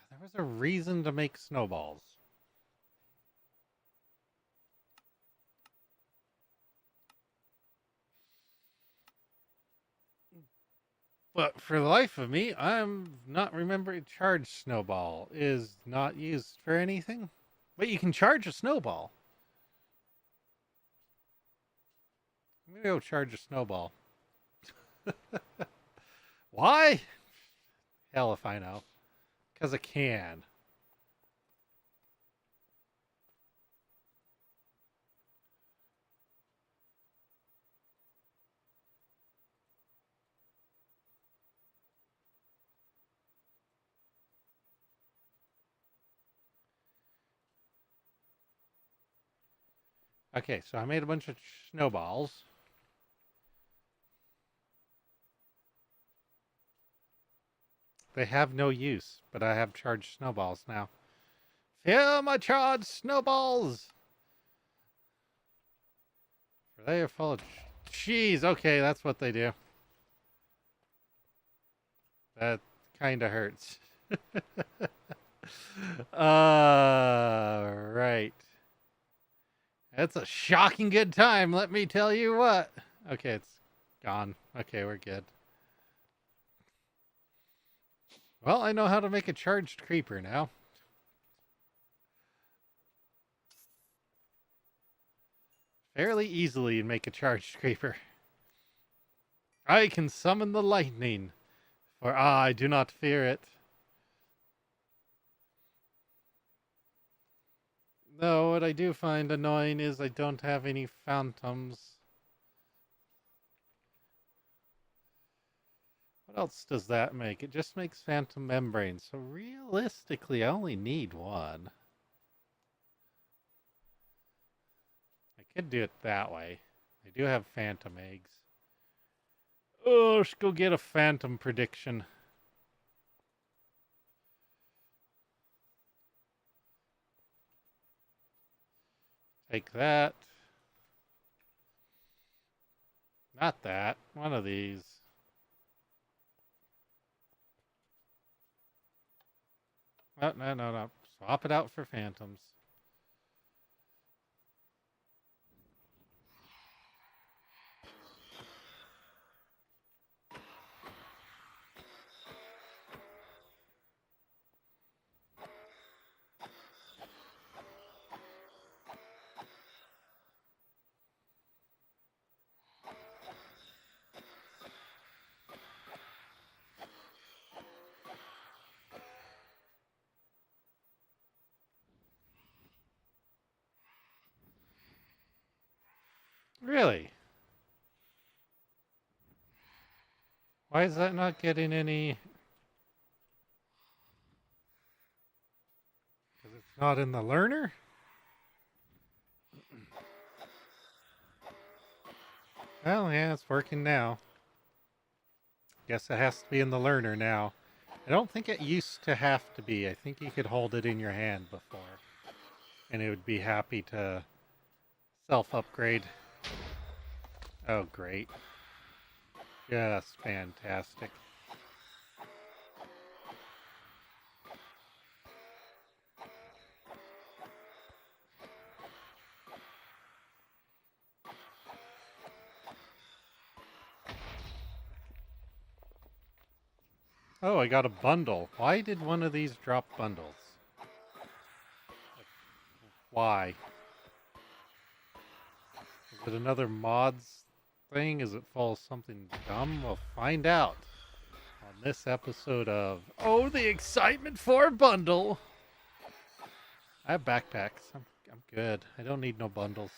There was a reason to make snowballs. But for the life of me, I'm not remembering charge snowball is not used for anything. But you can charge a snowball. I'm gonna go charge a snowball. Why? Hell if I know. Because I can. Okay, so I made a bunch of snowballs. They have no use, but I have charged snowballs now. Fill my charged snowballs! For they are full of cheese. Okay, that's what they do. That kind of hurts. Right. That's a shocking good time, let me tell you what. Okay, it's gone. Okay, we're good. Well, I know how to make a charged creeper now. fairly easily and make a charged creeper. I can summon the lightning, for I do not fear it. Though what I do find annoying is I don't have any phantoms. What else does that make? It just makes phantom membranes. So realistically, I only need one. I could do it that way. I do have phantom eggs. Oh, let's go get a phantom prediction. Take that. Not that. One of these. Oh, no. Swap it out for phantoms. Really? Why is that not getting any? Because it's not in the learner? Well, yeah, it's working now. Guess it has to be in the learner now. I don't think it used to have to be. I think you could hold it in your hand before. And it would be happy to self-upgrade. Oh, great. Just fantastic. Oh, I got a bundle. Why did one of these drop bundles? Why? Is it another mods thing? Is it full of something dumb? We'll find out on this episode of Oh, the excitement for a bundle. I have backpacks. I'm good. I don't need no bundles.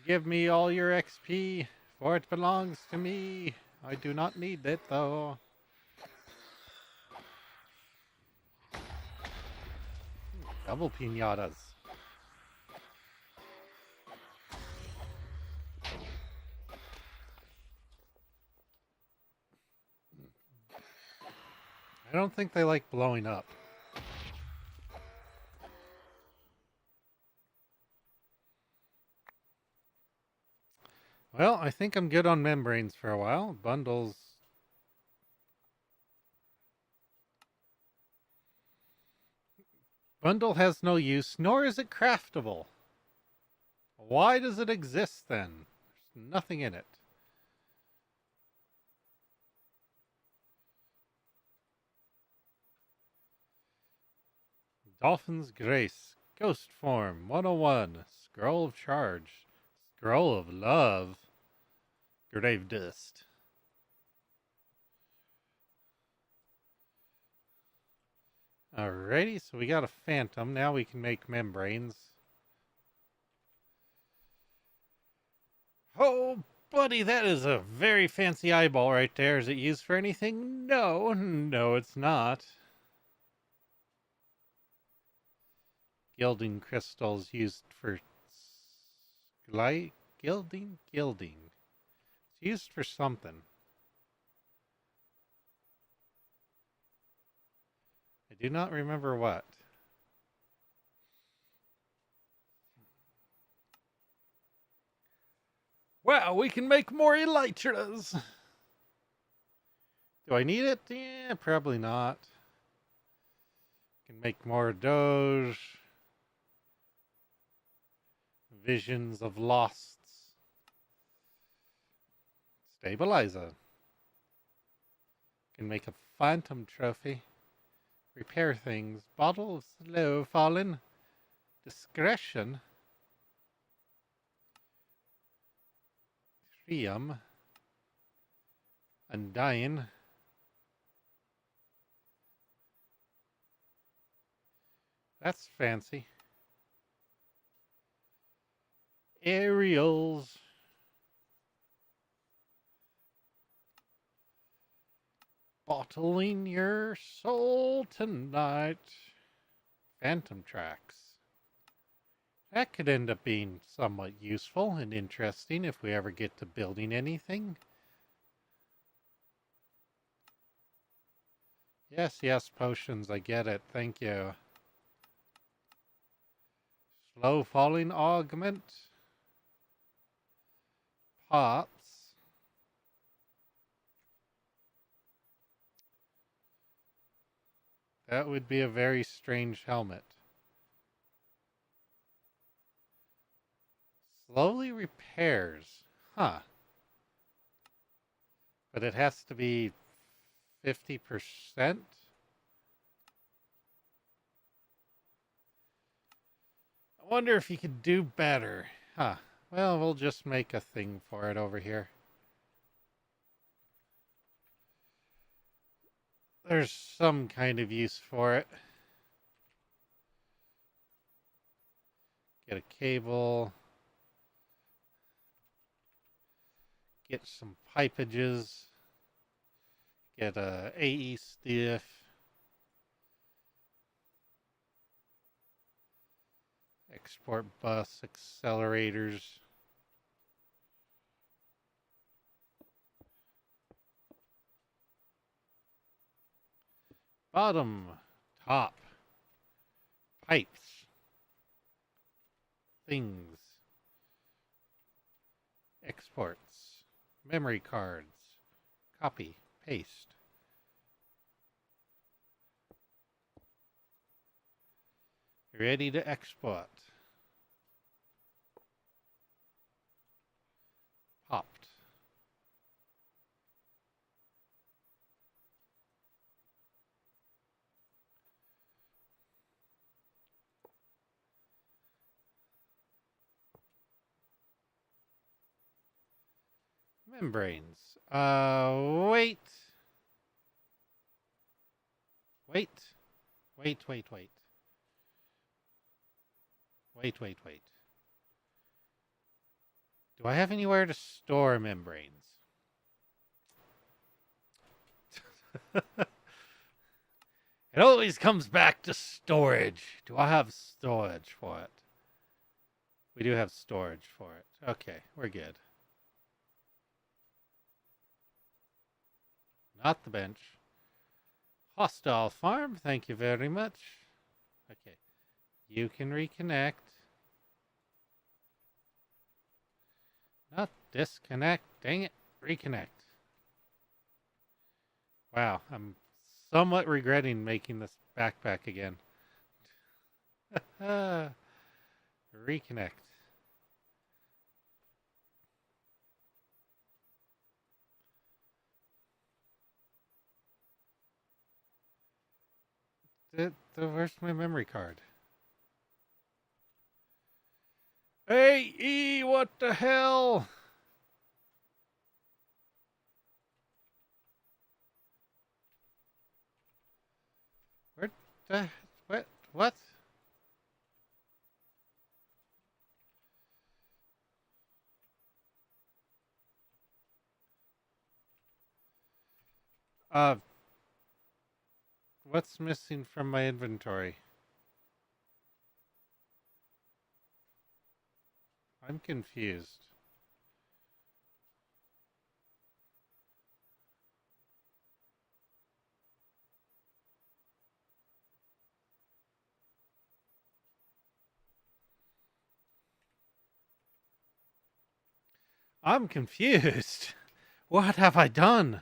Give me all your XP, for it belongs to me. I do not need it, though. Double pinatas. I don't think they like blowing up. Well, I think I'm good on membranes for a while. Bundles. Bundle has no use, nor is it craftable. Why does it exist then? There's nothing in it. Dolphin's Grace. Ghost Form 101. Scroll of Charge. Scroll of Love. Grave Dust. Alrighty, so we got a phantom. Now we can make membranes. Oh, buddy, that is a very fancy eyeball right there. Is it used for anything? No, it's not. Gilding crystals used for gilding. It's used for something. I do not remember what. Wow, we can make more elytras! Do I need it? Yeah, probably not. Can make more Doge. Visions of Losts. Stabilizer. Can make a Phantom Trophy. Repair things. Bottle of slow fallen. Discretion. Trium. Undying. That's fancy. Aerials. Bottling your soul tonight. Phantom tracks. That could end up being somewhat useful and interesting if we ever get to building anything. Yes, yes, potions, I get it. Thank you. Slow falling augment. Pots. That would be a very strange helmet. Slowly repairs. Huh. But it has to be 50%? I wonder if you could do better. Huh. Well, we'll just make a thing for it over here. There's some kind of use for it. Get a cable. Get some pipages. Get a AE stiff. Export bus accelerators. Bottom, top, pipes, things, exports, memory cards, copy, paste. Ready to export. Popped. Membranes. Wait. Wait. Wait, wait, wait. Wait, wait, wait. Do I have anywhere to store membranes? It always comes back to storage. Do I have storage for it? We do have storage for it. Okay, we're good. Not the bench. Hostile farm, thank you very much. Okay, you can reconnect. Not disconnect. Dang it, reconnect. Wow, I'm somewhat regretting making this backpack again. Reconnect. Where's my memory card? Hey, E, what the hell? Where the, what? Uh, what's missing from my inventory? I'm confused. I'm confused. What have I done?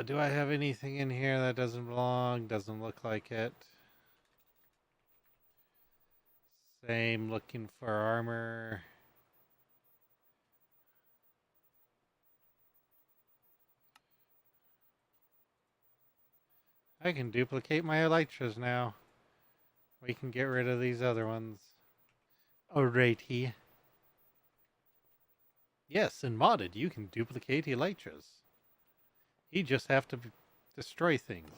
Do I have anything in here that doesn't belong? Doesn't look like it. Same, looking for armor. I can duplicate my elytras now. We can get rid of these other ones. Alrighty. Yes, in modded, you can duplicate elytras. You just have to destroy things.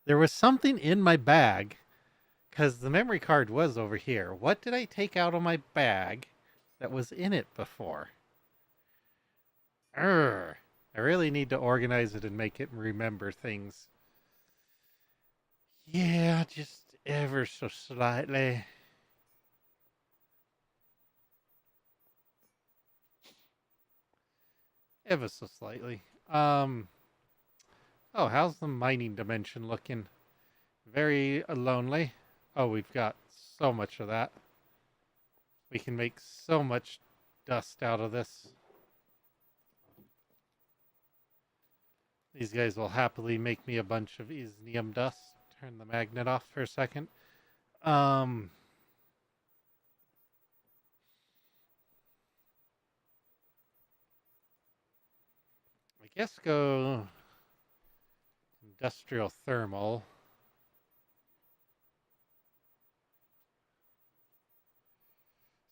There was something in my bag, because the memory card was over here. What did I take out of my bag that was in it before? Urgh. I really need to organize it and make it remember things. Yeah, just ever so slightly. Ever so slightly. Oh, how's the mining dimension looking? Very lonely. Oh, we've got so much of that. We can make so much dust out of this. These guys will happily make me a bunch of isnium dust. Turn the magnet off for a second. I guess go industrial thermal.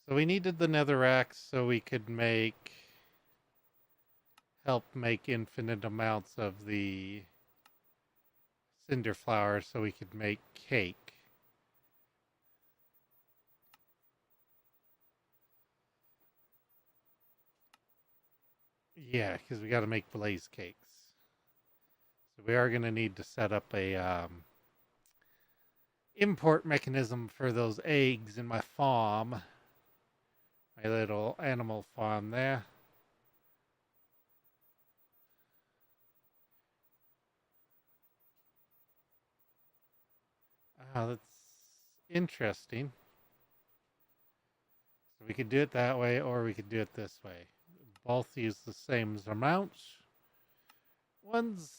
So we needed the netherrack so we could help make infinite amounts of the cinder flower so we could make cake. Yeah, because we got to make blaze cakes. So we are going to need to set up a import mechanism for those eggs in my farm. My little animal farm there. Oh, that's interesting. So we could do it that way, or we could do it this way. Both use the same amounts. One's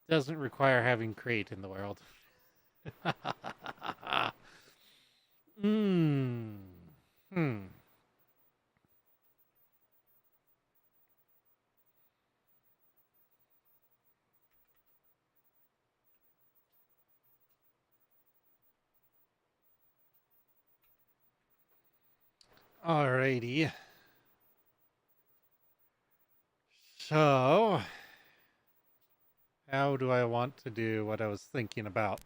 doesn't require having crate in the world. Hmm. Alrighty. So, how do I want to do what I was thinking about?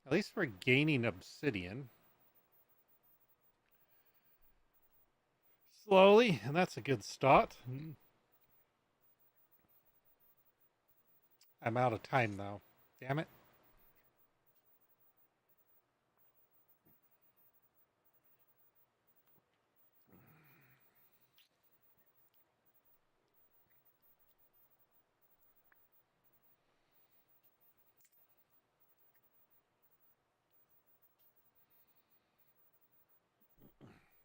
At least we're gaining obsidian. Slowly, and that's a good start. I'm out of time, though. Damn it.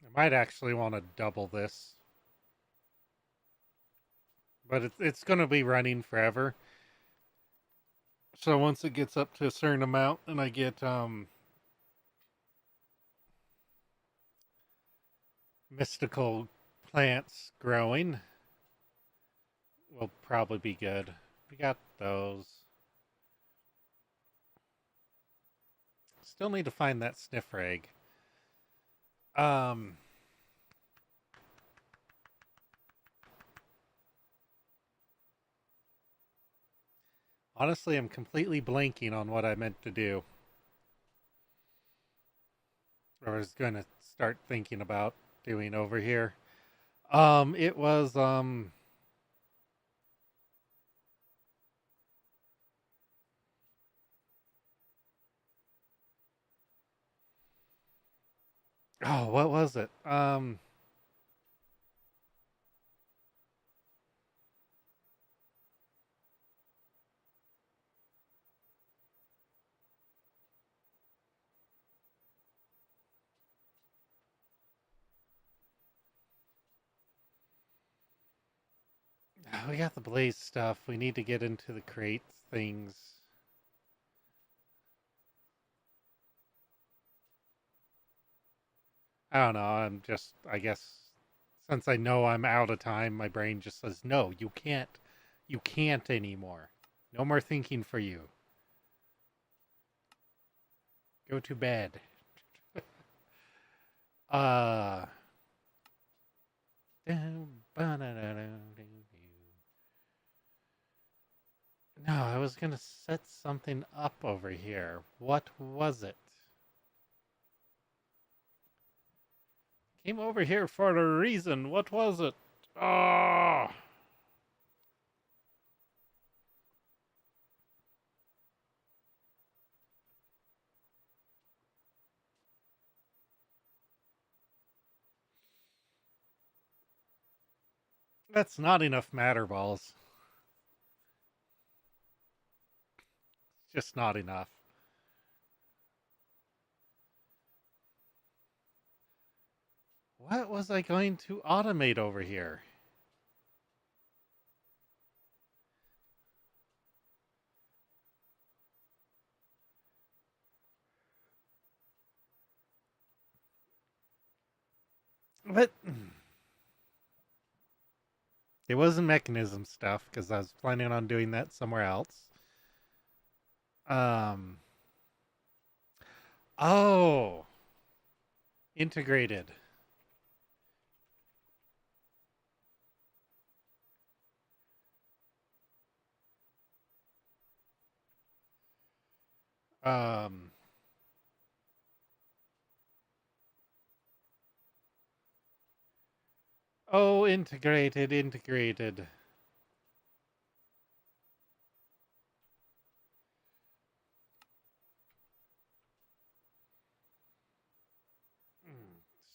I might actually want to double this. But it's going to be running forever. So once it gets up to a certain amount and I get mystical plants growing, will probably be good. We got those. Still need to find that sniffer egg. Honestly, I'm completely blanking on what I meant to do. Or I was going to start thinking about doing over here. It was, oh, what was it? We got the blaze stuff. We need to get into the crates things. I don't know. I guess, since I know I'm out of time, my brain just says, no, you can't. You can't anymore. No more thinking for you. Go to bed. Uh. No, I was gonna set something up over here. What was it? Came over here for a reason. What was it? Oh! That's not enough matter balls. Just not enough. What was I going to automate over here? What? It wasn't mechanism stuff because I was planning on doing that somewhere else. Um. Oh, integrated. Um. Oh, integrated, integrated.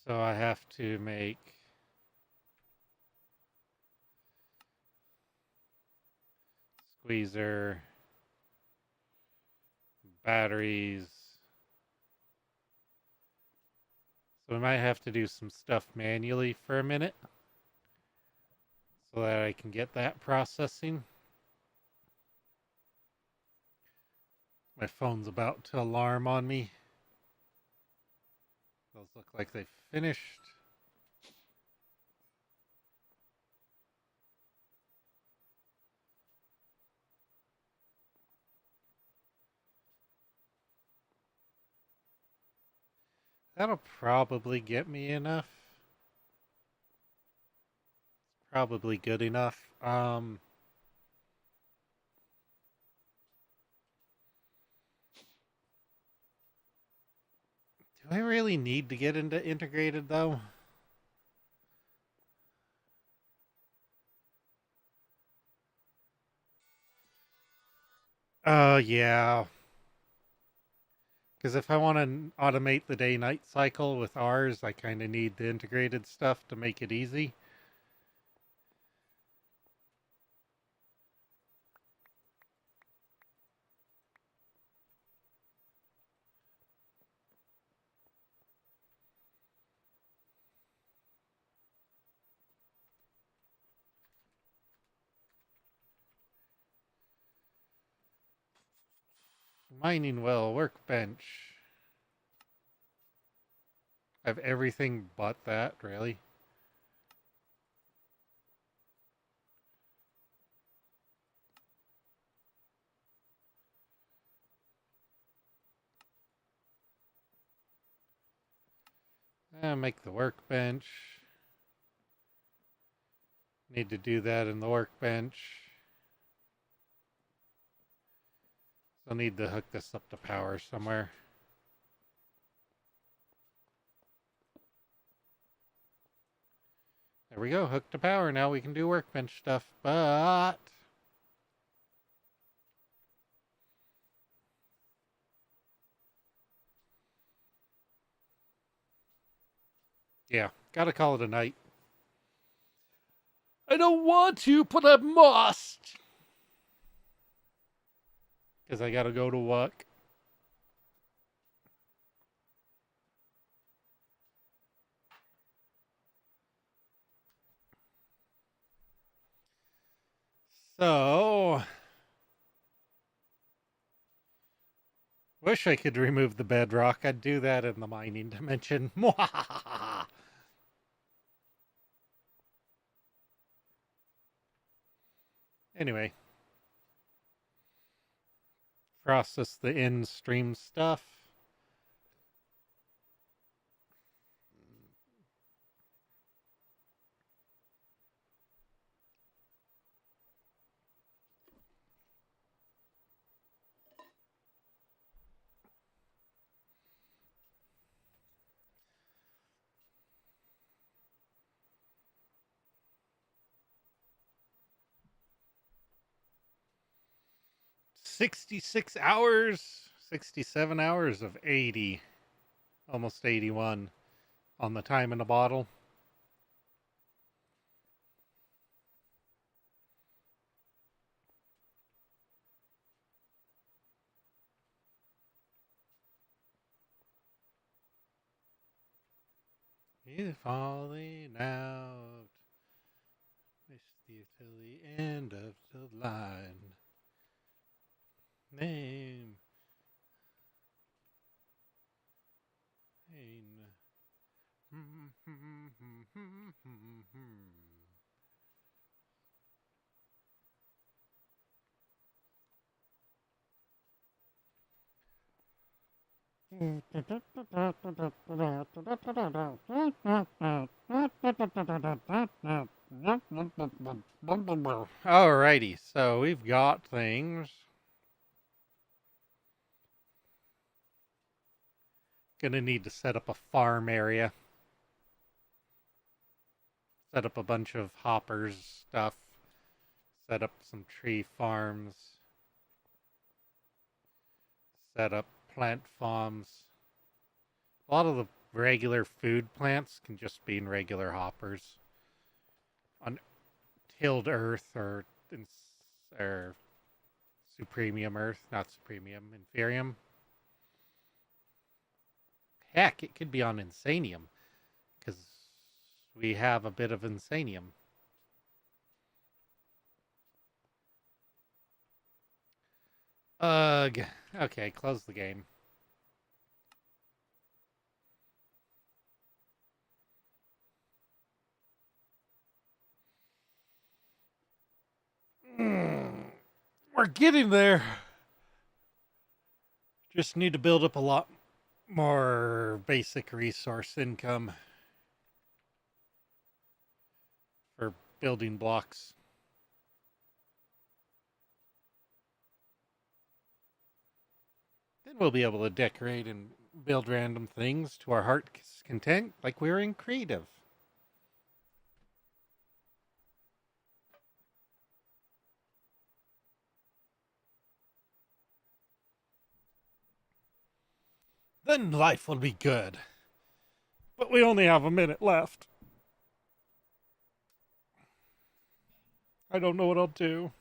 So I have to make squeezer, batteries. So we might have to do some stuff manually for a minute so that I can get that processing. My phone's about to alarm on me. Those look like they finished. That'll probably get me enough. Probably good enough. Do I really need to get into integrated though? Oh, yeah. Because if I want to automate the day-night cycle with ours, I kind of need the integrated stuff to make it easy. Mining well, workbench. I have everything but that, really. Make the workbench. Need to do that in the workbench. So need to hook this up to power somewhere. There we go, hooked to power. Now we can do workbench stuff, but yeah, gotta call it a night. I don't want to, but I must. Because I gotta go to work. So, wish I could remove the bedrock. I'd do that in the mining dimension. Anyway, process the in-stream stuff. $66, 67 hours of 80, almost 81 on the time in a bottle. You're falling out. Wish you till the end of the line. Name. Pain. Alrighty, so we've got things. Gonna need to set up a farm area. Set up a bunch of hoppers stuff. Set up some tree farms. Set up plant farms. A lot of the regular food plants can just be in regular hoppers. On tilled earth or supremium earth, not supremium, inferium. Heck, it could be on insanium, because we have a bit of insanium. Ugh. Okay, close the game. We're getting there. Just need to build up a lot more basic resource income for building blocks. Then we'll be able to decorate and build random things to our heart's content, like we're in creative. Then life will be good. But we only have a minute left. I don't know what I'll do.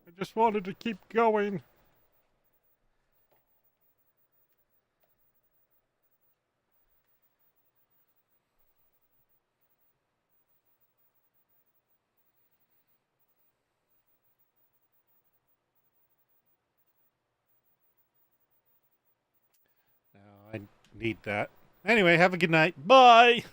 I just wanted to keep going. No, I need that. Anyway, have a good night. Bye!